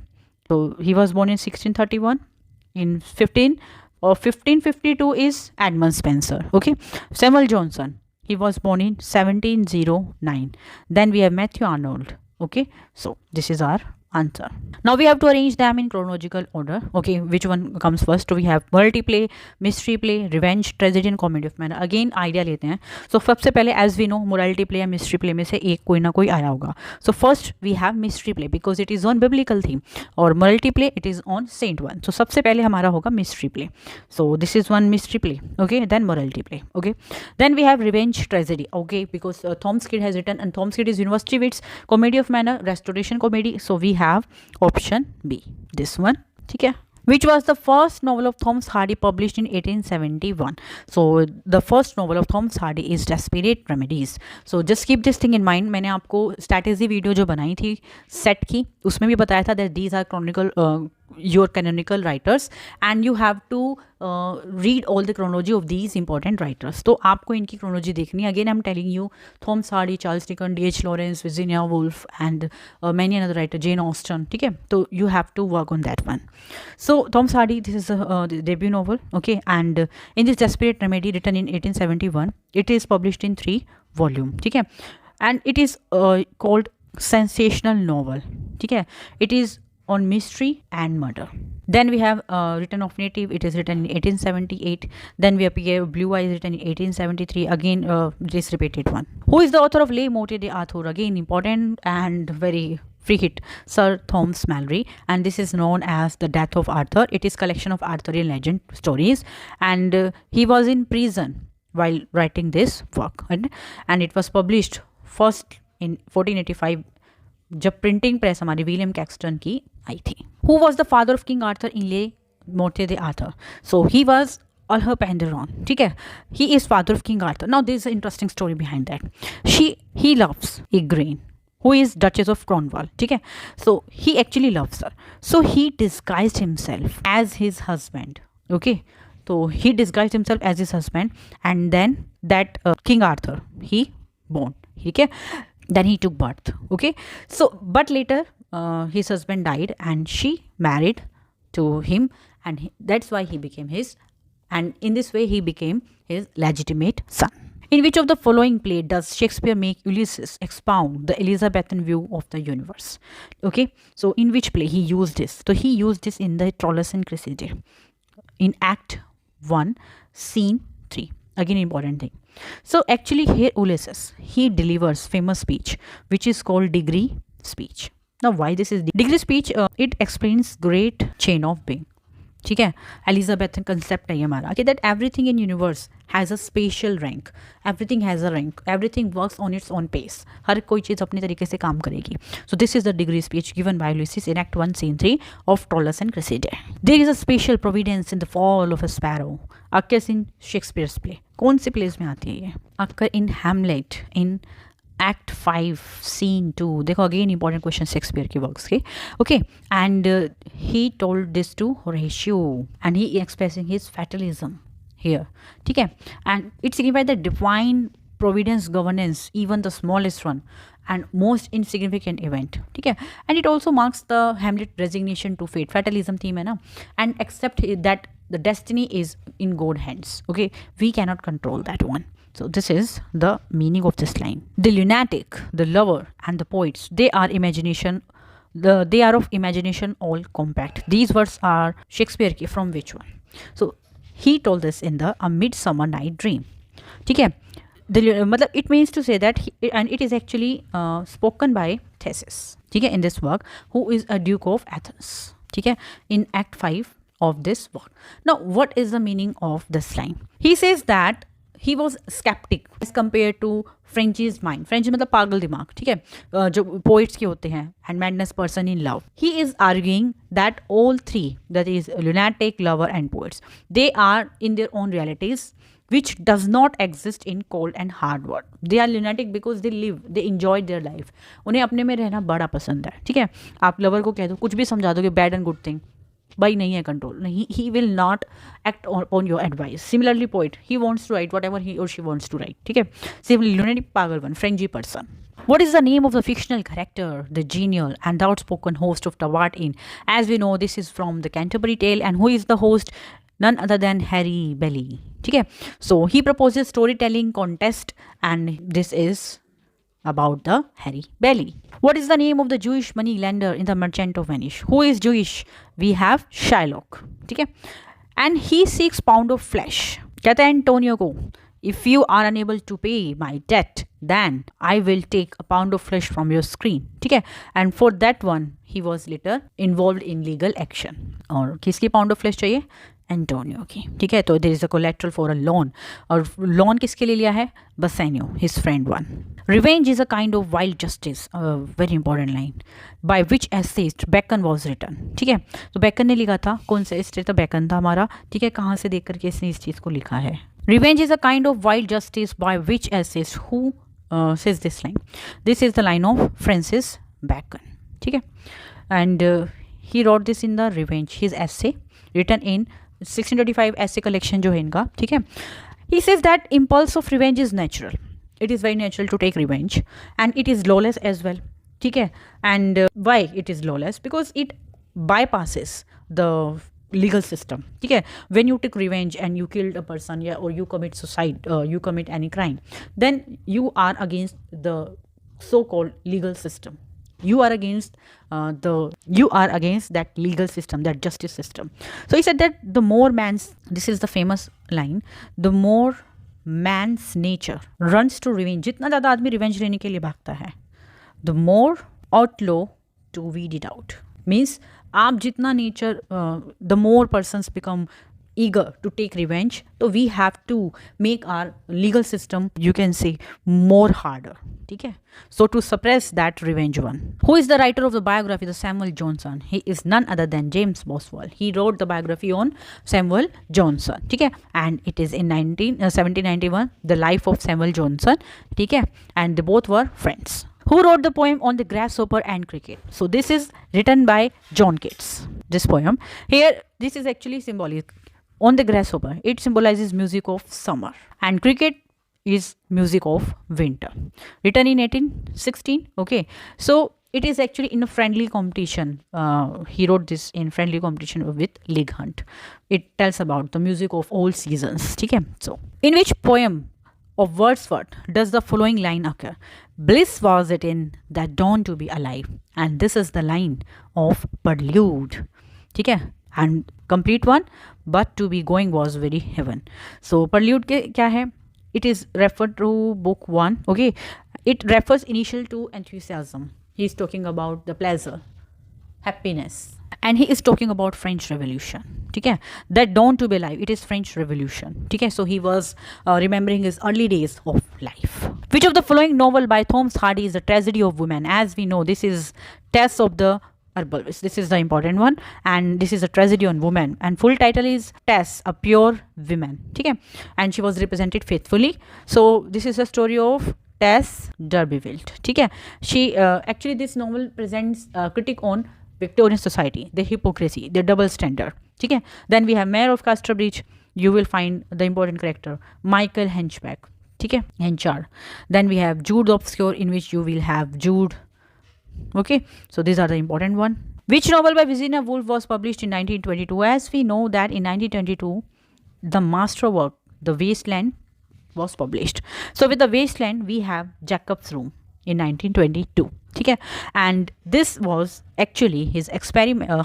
तो he was born in 1631. in 1552 is Edmund Spencer. Okay, Samuel Johnson, he was born in 1709. Then we have Matthew Arnold. Okay, so this is our answer. Now we have to arrange them in chronological order. Okay, which one comes first? So we have multiplay, mystery play, revenge, tragedy and comedy of manner. Again idea लेते हैं. So सबसे पहले as we know morality play या mystery play में से एक कोई ना कोई आया होगा. So first we have mystery play because it is on biblical theme, और morality play it is on saint one. So सबसे पहले हमारा होगा mystery play. So this is one mystery play. Okay, then morality play. Okay, then we have revenge tragedy. Okay, because Thomas Kidd has written, and Thomas Kidd is University Wits, comedy of manner, restoration comedy. So we have option B, this one. ठीक है. Which was the first novel of Thomas Hardy published in 1871? So the first novel of Thomas Hardy is Desperate Remedies. So just keep this thing in mind. मैंने आपको strategy video जो बनाई थी set की, उसमें भी बताया था that these are chronicle your canonical writers and you have to read all the chronology of these important writers. तो आपको इनकी chronology देखनी है. Again I'm telling you, Thomas Hardy, Charles Dickens, D.H. Lawrence, Virginia Woolf and many another writer, Jane Austen. ठीक है, तो you have to work on that one. So Thomas Hardy, this is the debut novel. Okay, and in this Desperate Remedy written in 1871, it is published in 3 volumes. ठीक है, and it is called sensational novel. ठीक है, it is on mystery and murder. Then we have Return of Native, it is written in 1878. Then we have Blue Eyes written in 1873. Again this repeated one. Who is the author of Les Morte d'Arthur? Again important and very free hit, Sir Thomas Malory, and this is known as The Death of Arthur. It is collection of Arthurian legend stories, and he was in prison while writing this work, and it was published first in 1485 जब printing press हमारी William Caxton की आई थी. Who was the father of King Arthur in Le Morte d'Arthur? So he was Alher Penderon. ठीक है, he is father of King Arthur. Now there is an interesting story behind that. He loves Igraine, who is Duchess of Cornwall. ठीक है, so he actually loves her. So he disguised himself as his husband. Okay, so he disguised himself as his husband, and then that King Arthur he born. ठीक है, then he took birth. Okay, so but later his husband died and she married to him, and that's why he became his, and in this way he became his legitimate son. In which of the following play does Shakespeare make Ulysses expound the Elizabethan view of the universe? Okay, so in which play he used this? So he used this in the Troilus and Cressida in Act 1 Scene 3. Again important thing. So actually here Ulysses, he delivers famous speech which is called degree speech. Now why this is degree speech? It explains great chain of being. ठीक है, Elizabethan concept है ये हमारा कि that everything in universe has a special rank, everything has a rank, everything works on its own pace, हर कोई चीज़ अपने तरीके से काम करेगी. So this is the degree speech given by Ulysses in act 1 scene 3 of Troilus and Cressida. There is a special providence in the fall of a sparrow. Occurs in Shakespeare's play. कौन से place में आती है ये? Occur in Hamlet in Act 5 Scene 2. देखो again important question Shakespeare के works के. Okay, and he told this to Horatio and he expressing his fatalism here. ठीक है, and it signifies the divine providence governance even the smallest one and most insignificant event. ठीक है, and it also marks the Hamlet resignation to fate. Fatalism theme है ना, and accept that the destiny is in God hands. Okay, we cannot control that one. So this is the meaning of this line. The lunatic, the lover and the poets, they are imagination. They are of imagination all compact. These words are Shakespeare के from which one? So he told this in the A Midsummer Night Dream. ठीक है, मतलब it means to say that and it is actually spoken by Theseus. ठीक है, in this work, who is a Duke of Athens. ठीक है, in Act 5 of this work. Now what is the meaning of this line? He says that he was sceptic as compare to frenchy's mind. French मतलब पागल दिमाग, ठीक है, जो poets के होते हैं, and madness person in love. He is arguing that all three, that is lunatic, lover and poets, they are in their own realities which does not exist in cold and hard world. They are lunatic because they live, they enjoy their life. उन्हें अपने में रहना बड़ा पसंद है, ठीक है. आप लवर को कह दो, कुछ भी समझा दोगे, बैड एंड गुड थिंग, भाई नहीं है कंट्रोल, नहीं, he will not act on your advice. Similarly poet, he wants to write whatever he or she wants to write, ठीक है. सिमिलरली lunatic, पागल one, frenchy person. What is the name of the fictional character, the genial and the outspoken host of Tawart Inn? As we know, this is from the Canterbury Tale, and who is the host? None other than Harry Bailey. ठीक है. So he proposes storytelling contest, and this is about the Harry Bailey. What is the name of the Jewish money lender in The Merchant of Venice? Who is Jewish? We have Shylock. ठीक है. And he seeks pound of flesh. कहता है Antonio को, if you are unable to pay my debt, then I will take a pound of flesh from your screen. ठीक है. And for that one, he was later involved in legal action. और किसकी pound of flesh चाहिए? Antonio की, ठीक है. तो there is a collateral for a loan, और लोन किसके लिए लिया है? Bassanio, his friend one. Revenge is a kind of wild justice, very important line, by which essayist Bacon was written. ठीक है. तो बेकन ने लिखा था, कौन सा एस्टेट था? बेकन था हमारा, ठीक है. कहाँ से देख करके इसने इस चीज़ को लिखा है? Revenge is a kind of wild justice by which essayist, who says this line? This is the line of Francis Bacon. ठीक है. And he wrote this in the Revenge, his essay written in 1625 essay collection जो है इनका, ठीक है. He says that impulse of revenge is natural. It is very natural to take revenge, and it is lawless as well. ठीक है. And why it is lawless? Because it bypasses the legal system. ठीक है. When you take revenge and you killed a person, yeah, or you commit suicide, you commit any crime, then you are against the so-called legal system. You are against that legal system, that justice system. So he said that the more man's, this is the famous line, the more man's nature runs to revenge, जितना ज़्यादा आदमी revenge लेने के लिए भागता है, the more outlaw to weed it out. Means आप जितना nature, the more persons become eager to take revenge, so we have to make our legal system, you can say, more harder. ठीक है. So to suppress that revenge one. Who is the writer of the biography, the Samuel Johnson? He is none other than James Boswell. He wrote the biography on Samuel Johnson. ठीक है. And it is in 1791, the life of Samuel Johnson. ठीक है. And they both were friends. Who wrote the poem on the grasshopper and cricket? So this is written by John Keats. This poem here, this is actually symbolic. On the grasshopper, it symbolizes music of summer, and cricket is music of winter. Written in 1816. Okay, so it is actually in a friendly competition. He wrote this in friendly competition with Leigh Hunt. It tells about the music of all seasons. Okay, so in which poem of Wordsworth does the following line occur? Bliss was it in that dawn to be alive, and this is the line of Prelude. ठीक है. And complete one, but to be going was very heaven. So Prelude के क्या है? It is referred to book 1. Okay, it refers initial to enthusiasm. He is talking about the pleasure, happiness, and he is talking about French Revolution. ठीक है. That dawn to be alive, it is French Revolution. ठीक है. So he was remembering his early days of life. Which of the following novel by Thomas Hardy is the tragedy of women? As we know, this is Tess of the Herbalist. This is the important one, and this is a tragedy on women, and full title is Tess, a pure woman. ठीक है. And she was represented faithfully. So this is a story of Tess D'Urberville. ठीक है. She actually this novel presents a critique on Victorian society, the hypocrisy, the double standard. ठीक है. Then we have Mayor of Casterbridge. You will find the important character Michael Henchback. ठीक है. Henchard. Then we have Jude Obscure, in which you will have Jude. Okay, so these are the important one. Which novel by Virginia Woolf was published in 1922? As we know that in 1922, the masterwork, The Wasteland, was published. So with The Wasteland, we have Jacob's Room in 1922. ठीक है. And this was actually his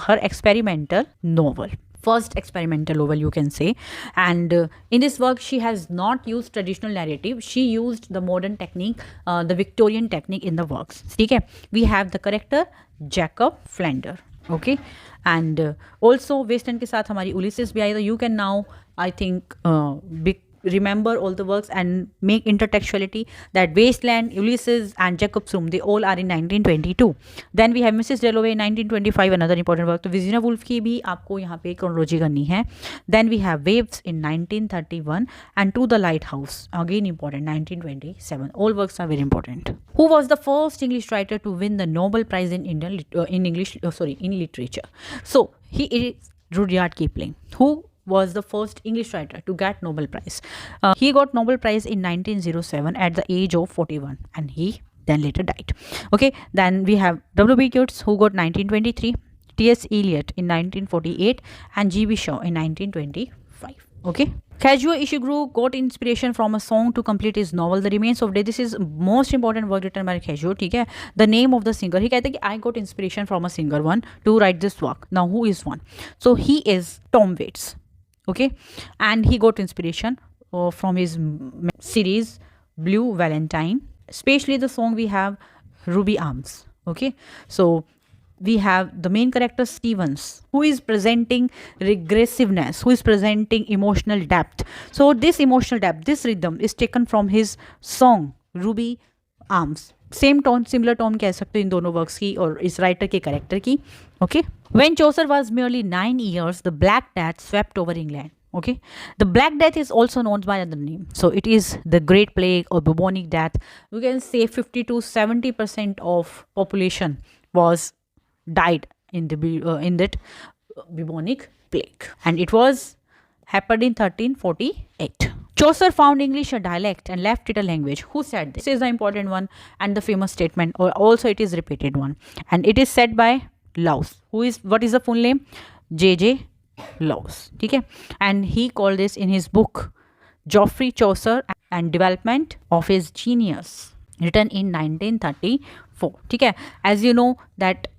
her experimental novel. First experimental novel, you can say. And in this work, she has not used traditional narrative. She used the modern technique, the Victorian technique in the works. ठीक है. We have the character Jacob Flander. Okay. And also Wasteland के साथ हमारी Ulysses भी आई. तो you can now, I think, remember all the works and make intertextuality, that Wasteland, Ulysses and Jacob's Room, they all are in 1922. Then we have Mrs. Dalloway in 1925, another important work. तो Virginia Woolf की भी आपको यहाँ पे chronology करनी है. Then we have Waves in 1931 and To the Lighthouse, again important, 1927. All works are very important. Who was the first English writer to win the Nobel Prize in in literature? So he is Rudyard Kipling, who was the first English writer to get Nobel Prize. He got Nobel Prize in 1907 at the age of 41, and he then later died. Okay, then we have W.B. Yeats, who got 1923, T.S. Eliot in 1948, and G.B. Shaw in 1925. Okay. Kazuo Ishiguro got inspiration from a song to complete his novel The Remains of Day. This is most important work written by Kazuo. ठीक है. The name of the singer. he कहता है कि I got inspiration from a singer one to write this work. Now who is one? So he is Tom Waits. Okay, and he got inspiration from his series Blue Valentine, especially the song we have Ruby Arms. Okay, so we have the main character Stevens, who is presenting regressiveness, who is presenting emotional depth. So this emotional depth, this rhythm is taken from his song Ruby Arms. Same tone, similar tone कह सकते हो इन दोनों works की और इस writer के character की. Okay, when Chaucer was merely 9 years, the Black Death swept over England. Okay, the Black Death is also known by another name. So it is the Great Plague or bubonic death. We can say 50 to 70% of population was died in that bubonic plague, and it was happened in 1348. Chaucer found English a dialect and left it a language. Who said this? This is the important one and the famous statement, or also it is repeated one, and it is said by Lowes. What is the full name? J.J. Lowes. Okay, and he called this in his book Geoffrey Chaucer and Development of His Genius, written in 1934. Okay, as you know that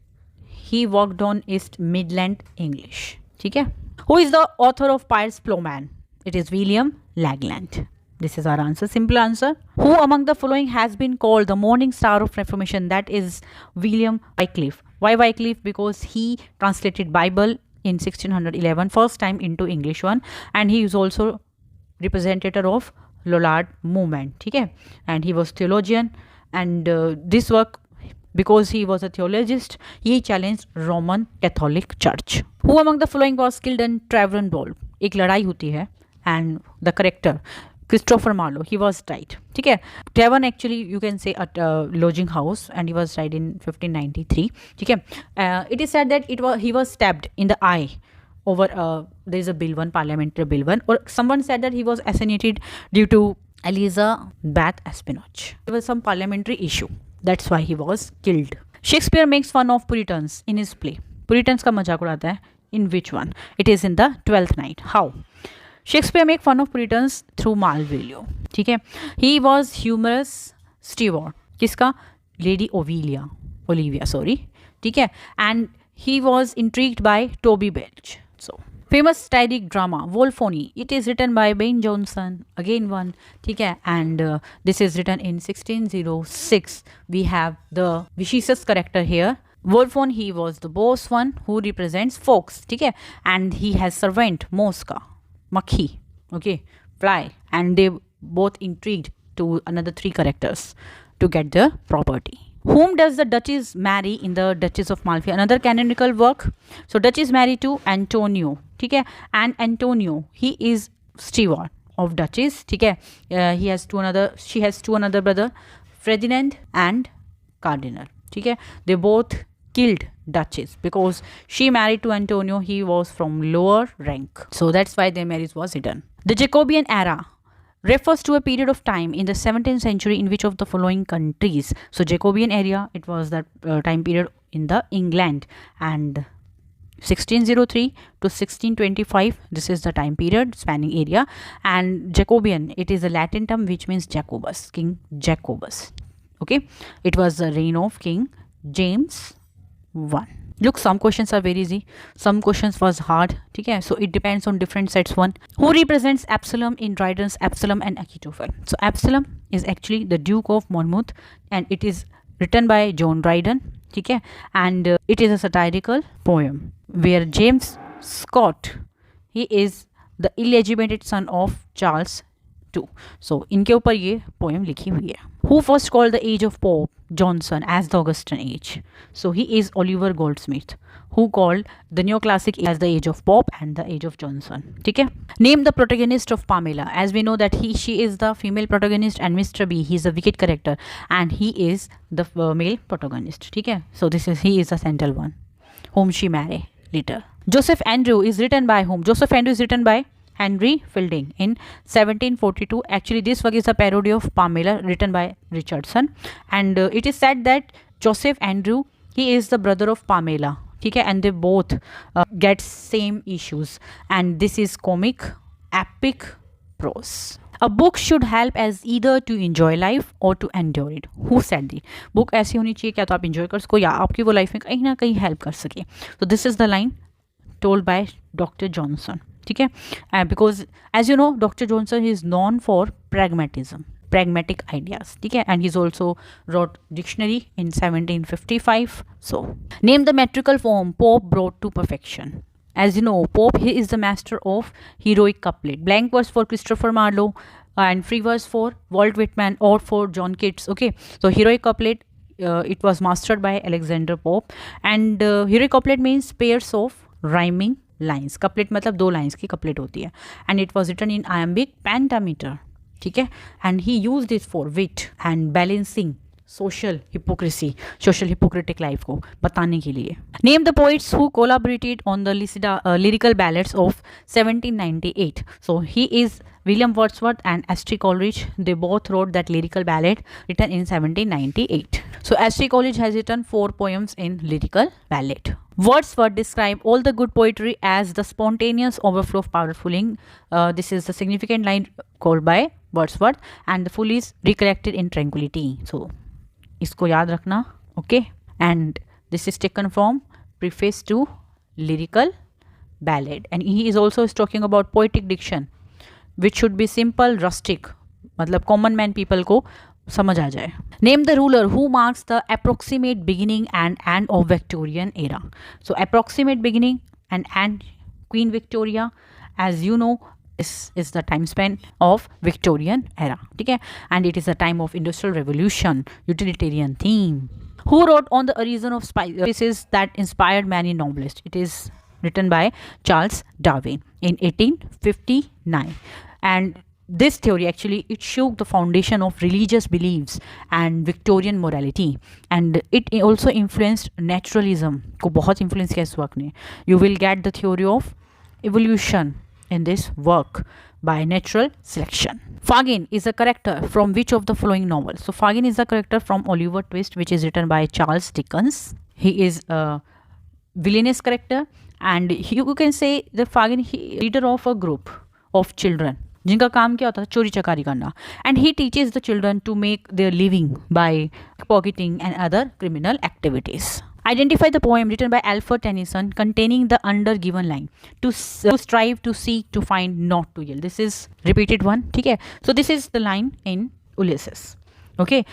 he worked on East Midland English. Okay, who is the author of Piers Plowman? It is William Langland. This is our answer, simple answer. Who among the following has been called the morning star of Reformation? That is William Wycliffe. Why Wycliffe? Because he translated Bible in 1611 first time into English one, and he is also representative of Lollard movement. Okay, and he was theologian, and this work, because he was a theologist, he challenged Roman Catholic Church. Who among the following was killed in Tavern Brawl? एक लड़ाई होती है, and the character Christopher Marlowe, he was died. ठीक है, Tavern actually you can say at a lodging house, and he was died in 1593. ठीक है, it is said that he was stabbed in the eye over there is a bill one, parliamentary bill one, or someone said that he was assassinated due to Elizabeth Espinoch. There was some parliamentary issue, that's why he was killed. Shakespeare makes fun of Puritans in his play. Puritans का मजाक उड़ाता है. In which one? It is in the 12th Night. How? Shakespeare make fun of Puritans through Malvolio. ठीक है, he was humorous steward. किसका? Lady Olivia, sorry. ठीक है, and he was intrigued by Toby Belch. So famous satiric drama Wolfoni, it is written by Ben Jonson, again one. ठीक है, and this is written in 1606. We have the vicious character here. Wolfon, he was the boss one who represents folks. ठीक है, and he has servant Mosca, Makhi, okay, fly, and they both intrigued to another 3 characters to get the property. Whom does the Duchess marry in the Duchess of Malfi? Another canonical work. So Duchess married to Antonio. ठीक है, and Antonio, he is steward of Duchess. ठीक है, she has two another brother, Ferdinand and Cardinal. ठीक है, they both killed Duchess because she married to Antonio. He was from lower rank, so that's why their marriage was hidden. The Jacobean era refers to a period of time in the 17th century in which of the following countries? So Jacobean era, it was that time period in the England, and 1603 to 1625, this is the time period spanning area. And Jacobean, it is a Latin term which means Jacobus, King Jacobus. Okay, it was the reign of King James I. Look, some questions are very easy, some questions was hard. ठीक है, so it depends on different sets one. Who represents Absalom in Dryden's Absalom and Achitophel? So Absalom is actually the Duke of Monmouth, and it is written by John Dryden. ठीक है, and it is a satirical poem where James Scott, he is the illegitimate son of Charles 2. So इनके ऊपर ये poem लिखी हुई है. Who first called the age of Pope Johnson as the Augustan age? So he is Oliver Goldsmith, who called the neoclassic as the age of Pope and the age of Johnson. ठीक है. Name the protagonist of Pamela. As we know that she is the female protagonist and Mr. B, he is the wicked character and he is the male protagonist. ठीक है. So he is the central one whom she marry later. Joseph Andrew is written by whom? Joseph Andrew is written by Henry Fielding in 1742. Actually, this work is a parody of Pamela written by Richardson, and it is said that Joseph Andrew, he is the brother of Pamela. Okay, and they both get same issues, and this is comic, epic prose. A book should help as either to enjoy life or to endure it. Who said it? Book ऐसी होनी चाहिए क्या तो आप enjoy कर सको या आपकी वो life में कहीं ना कहीं help कर सके. So this is the line told by Dr. Johnson. ठीक है, because as you know Dr. Johnson is known for pragmatism, pragmatic ideas. ठीक है, and he's also wrote dictionary in 1755. So name the metrical form Pope brought to perfection. As you know, Pope, he is the master of heroic couplet. Blank verse for Christopher Marlowe and free verse for Walt Whitman or for John Keats. Okay, so heroic couplet, it was mastered by Alexander Pope, and heroic couplet means pairs of rhyming lines. Couplet मतलब दो lines की couplet होती है, and it was written in iambic pentameter. ठीक है, and he used it for wit and balancing social hypocrisy, social hypocritic life को बताने के लिए. Name the poets who collaborated on the lyrical ballads of 1798. So he is William Wordsworth and Ashley Coleridge. They both wrote that lyrical ballad written in 1798. So Ashley Coleridge has written 4 poems in lyrical ballad. Wordsworth described all the good poetry as the spontaneous overflow of powerful ink. This is the significant line called by Wordsworth, and the fool is recollected in tranquility. So इसको याद रखना. Okay, and this is taken from preface to lyrical ballad, and he is also talking about poetic diction which should be simple, rustic, मतलब common man people को समझ आ जाए. Name the ruler who marks the approximate beginning and end of Victorian era. So approximate beginning and end, Queen Victoria, as you know, this is the time span of Victorian era. Okay, and it is a time of industrial revolution, utilitarian theme. Who wrote on the origin of species that inspired many novelists? It is written by Charles Darwin in 1859, and this theory actually it shook the foundation of religious beliefs and Victorian morality, and it also influenced naturalism को बहुत influence किया इस work ने. You will get the theory of evolution in this work by natural selection. Fagin is a character from which of the following novels? So Fagin is a character from Oliver Twist, which is written by Charles Dickens. He is a villainous character, and you can say the Fagin leader of a group of children जिनका काम क्या होता है चोरी चकारी करना, and he teaches the children to make their living by pocketing and other criminal activities. Identify the poem written by Alfred Tennyson containing the under given line to strive, to seek, to find, not to yield. This is repeated one. ठीक है, so this is the line in Ulysses, okay,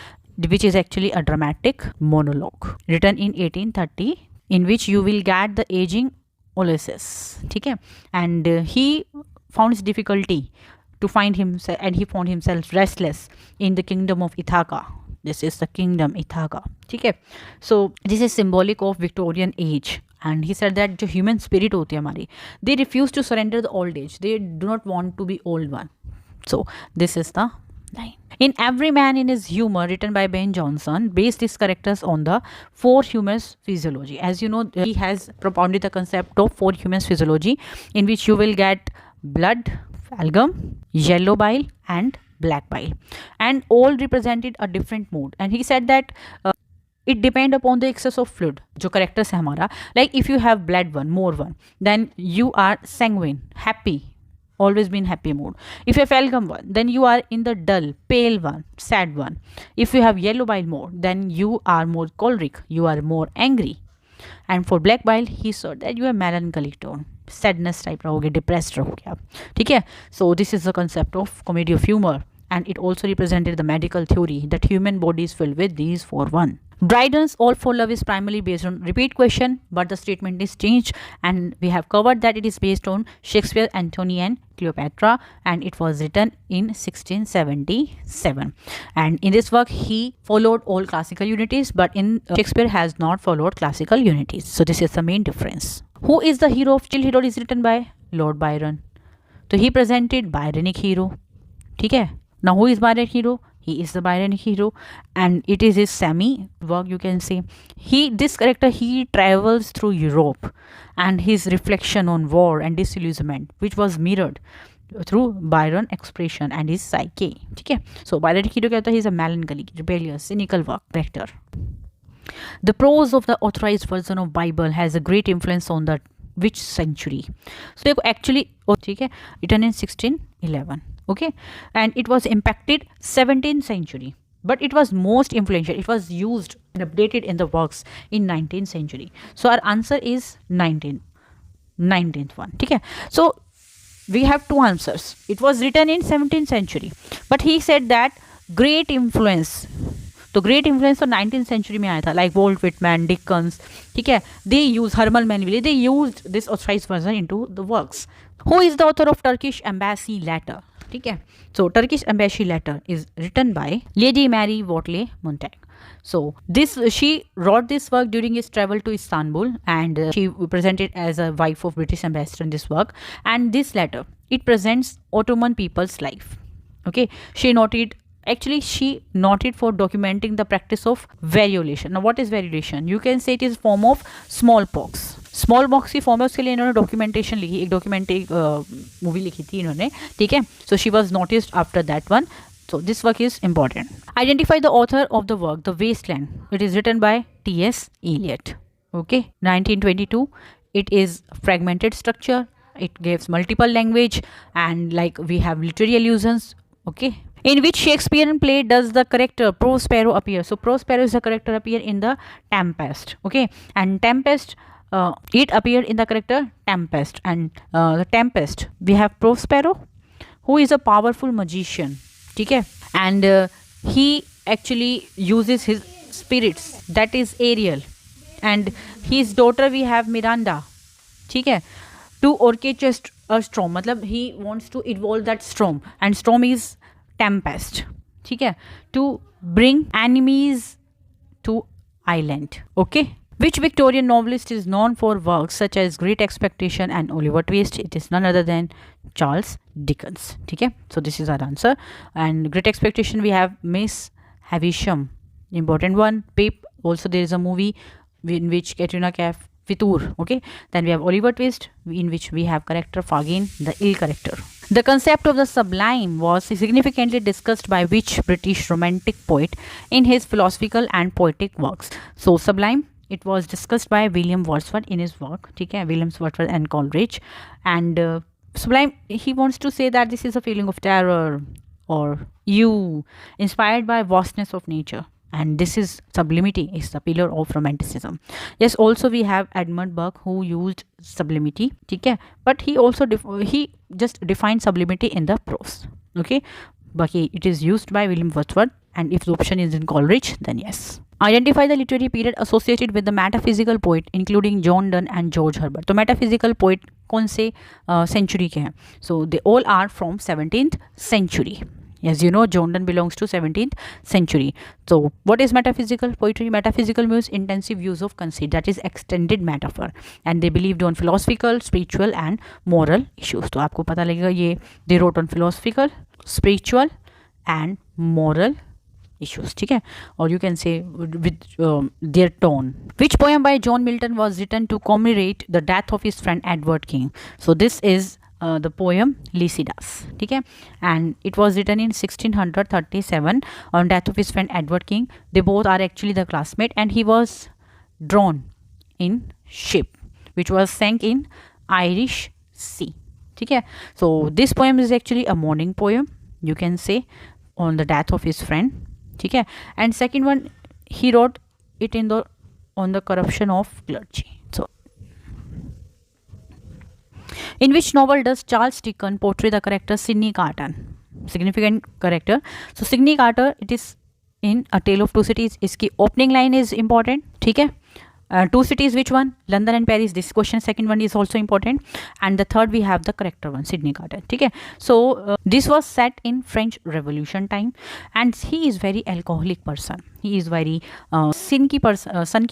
which is actually a dramatic monologue written in 1830, in which you will get the aging Ulysses. ठीक है, and he found his difficulty to find himself, and he found himself restless in the kingdom of Ithaca. This is the kingdom Ithaca. ठीक है, so this is symbolic of Victorian age, and he said that जो human spirit होती है हमारी, they refuse to surrender the old age. They do not want to be old one. So this is the line. In Every Man in His Humor, written by Ben Jonson, based his characters on the four humors physiology. As you know, he has propounded the concept of four humors physiology, in which you will get blood, phalgum, yellow bile and black bile, and all represented a different mood. And he said that it depend upon the excess of fluid जो characters है हमारा. Like if you have blood one, more one, then you are sanguine, happy, always be in happy mood. If you have phalgum one, then you are in the dull, pale one, sad one. If you have yellow bile more, then you are more choleric, you are more angry. And for black bile, he said that you are melancholic tone, sadness type रहोगे, depressed रहोगे आप. ठीक है, so this is the concept of comedy of humor and it also represented the medical theory that human body is filled with these four one. Dryden's All for Love is primarily based on repeat question, but the statement is changed, and we have covered that it is based on Shakespeare, Antony and Cleopatra, and it was written in 1677. And in this work, he followed all classical unities, but in Shakespeare has not followed classical unities. So this is the main difference. Who is the hero of Chill Hero is written by Lord Byron. So he presented Byronic hero. ठीक है. Now who is Byronic hero? He is the Byronic hero, and it is his semi work, you can say. This character, he travels through Europe, and his reflection on war and disillusionment, which was mirrored through Byron expression and his psyche. ठीक है. So Byronic hero क्या होता है? He is a melancholy, rebellious, cynical work character. The prose of the authorized version of Bible has a great influence on the which century? So देखो actually ठीक है, written in 1611. Okay, and it was impacted 17th century, but it was most influential. It was used and updated in the works in 19th century. So our answer is 19th one. Okay, so we have two answers. It was written in 17th century, but he said that great influence. तो great influence तो 19th century में आया था, like volt Whitman, Dickens, ठीक है, they use Herman Melville, they use this authorised version into the works. Who is the author of Turkish Embassy Letters? ठीक है, so Turkish Embassy Letters is written by Lady Mary Wortley Montagu. So she wrote this work during his travel to Istanbul, and she presented as a wife of British ambassador in this work. And this letter, it presents Ottoman people's life. Okay, she noted for documenting the practice of variolation. Now what is variolation? You can say it is form of smallpox. Smallpox की form है, उसके लिए इन्होंने documentation लिखी, एक documentary movie लिखी थी इन्होंने. ठीक है, so she was noticed after that one. So this work is important. Identify the author of the work, The Wasteland. It is written by T.S. Eliot. Okay, 1922. It is fragmented structure. It gives multiple language, and like we have literary allusions. Okay, in which Shakespearean play does the character Prospero appear? So Prospero is the character appear in the Tempest. Okay, and Tempest. It appeared in the character Tempest, and the Tempest we have Prospero, who is a powerful magician. ठीक है, and he actually uses his spirits, that is Ariel, and his daughter we have Miranda. ठीक है, to orchestrate a storm, मतलब he wants to evolve that storm, and storm is tempest. ठीक है, to bring enemies to island. Okay, which Victorian novelist is known for works such as Great Expectation and Oliver Twist? It is none other than Charles Dickens. ठीक है, so this is our answer. And Great Expectation we have Miss Havisham, important one. Pip, also there is a movie in which Katrina Kaif, Fitur. Okay, then we have Oliver Twist, in which we have character Fagin, the ill character. The concept of the sublime was significantly discussed by which British romantic poet in his philosophical and poetic works? So sublime, it was discussed by William Wordsworth in his work. ठीक है, William Wordsworth and Coleridge. And sublime, he wants to say that this is a feeling of terror or you inspired by vastness of nature, and this is sublimity is the pillar of romanticism. Yes, also we have Edmund Burke who used sublimity. ठीक है, but he also he just defined sublimity in the prose. Okay, but it is used by William Wordsworth, and if the option is in Coleridge, then yes. Identify the literary period associated with the metaphysical poet including John Donne and George Herbert. तो metaphysical poet कौन से century के हैं? So they all are from 17th century. As you know, John Donne belongs to 17th century. So what is metaphysical poetry? Metaphysical means intensive use of conceit, that is extended metaphor, and they believed on philosophical, spiritual and moral issues. तो आपको पता लगेगा ये they wrote on philosophical, spiritual and moral issues. ठीक है, or you can say with their tone. Which poem by John Milton was written to commemorate the death of his friend Edward King? So this is the poem Lycidas. ठीक है, and it was written in 1637 on death of his friend Edward King. They both are actually the classmate, and he was drowned in ship which was sank in Irish Sea. ठीक है, so this poem is actually a mourning poem, you can say, on the death of his friend. ठीक है, and second one he wrote it on the corruption of clergy. So in which novel does Charles Dickens portray the character Sidney Carton? significant character. So Sydney Carter, it is in A Tale of Two Cities. इसकी opening line is important, ठीक है. Two cities, which one? London and Paris. This question, second one is also important, and the third we have the character one, Sydney Carter. ठीक है. So this was set in French Revolution time, and he is very alcoholic person. He is very sin की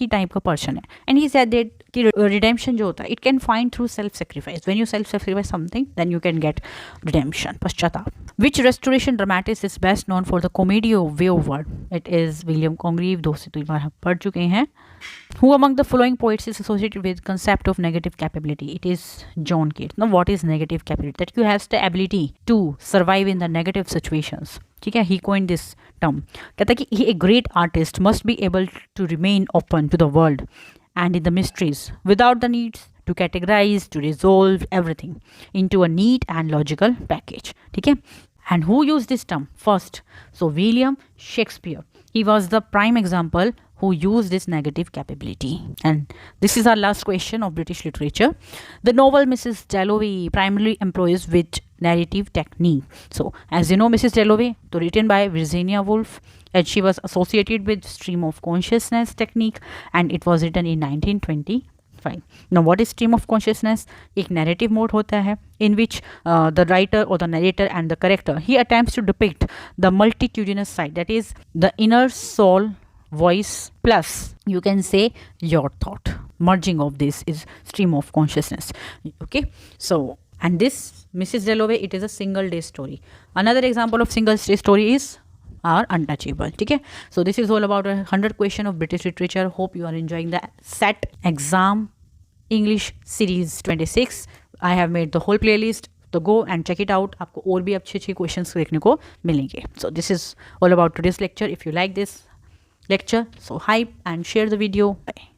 type का person है, and he said that कि redemption जो होता है, it can find through self-sacrifice. When you self-sacrifice something, then you can get redemption. पश्चाताप. Which restoration dramatist is best known for the comedy of wayward? It is William Congreve. दो से तो बार पढ़ चुके हैं. Who among the following poets is associated with concept of negative capability? It is John Keats. Now, what is negative capability? That you have the ability to survive in the negative situations. ठीक है, he coined this term. कहता है कि a great artist must be able to remain open to the world and in the mysteries without the needs to categorize, to resolve everything into a neat and logical package. ठीक है. And who used this term first? So William Shakespeare. He was the prime example who used this negative capability. And this is our last question of British literature. The novel Mrs. Dalloway primarily employs which narrative technique? So as you know, Mrs. Dalloway, written by Virginia Woolf, and she was associated with stream of consciousness technique, and it was written in 1925. Now what is stream of consciousness? एक narrative mode होता है in which the writer or the narrator and the character, he attempts to depict the multitudinous side, that is the inner soul voice plus you can say your thought. Merging of this is stream of consciousness. Okay, so and this Mrs. Dalloway, it is a single day story. Another example of single day story is are Untouchable. Okay, so this is all about 100 question of British literature. Hope you are enjoying the set exam English series 26. I have made the whole playlist, तो go and check it out. आपको और भी अच्छे अच्छे questions देखने को मिलेंगे. So this is all about today's lecture. If you like this lecture, so hype and share the video. Bye.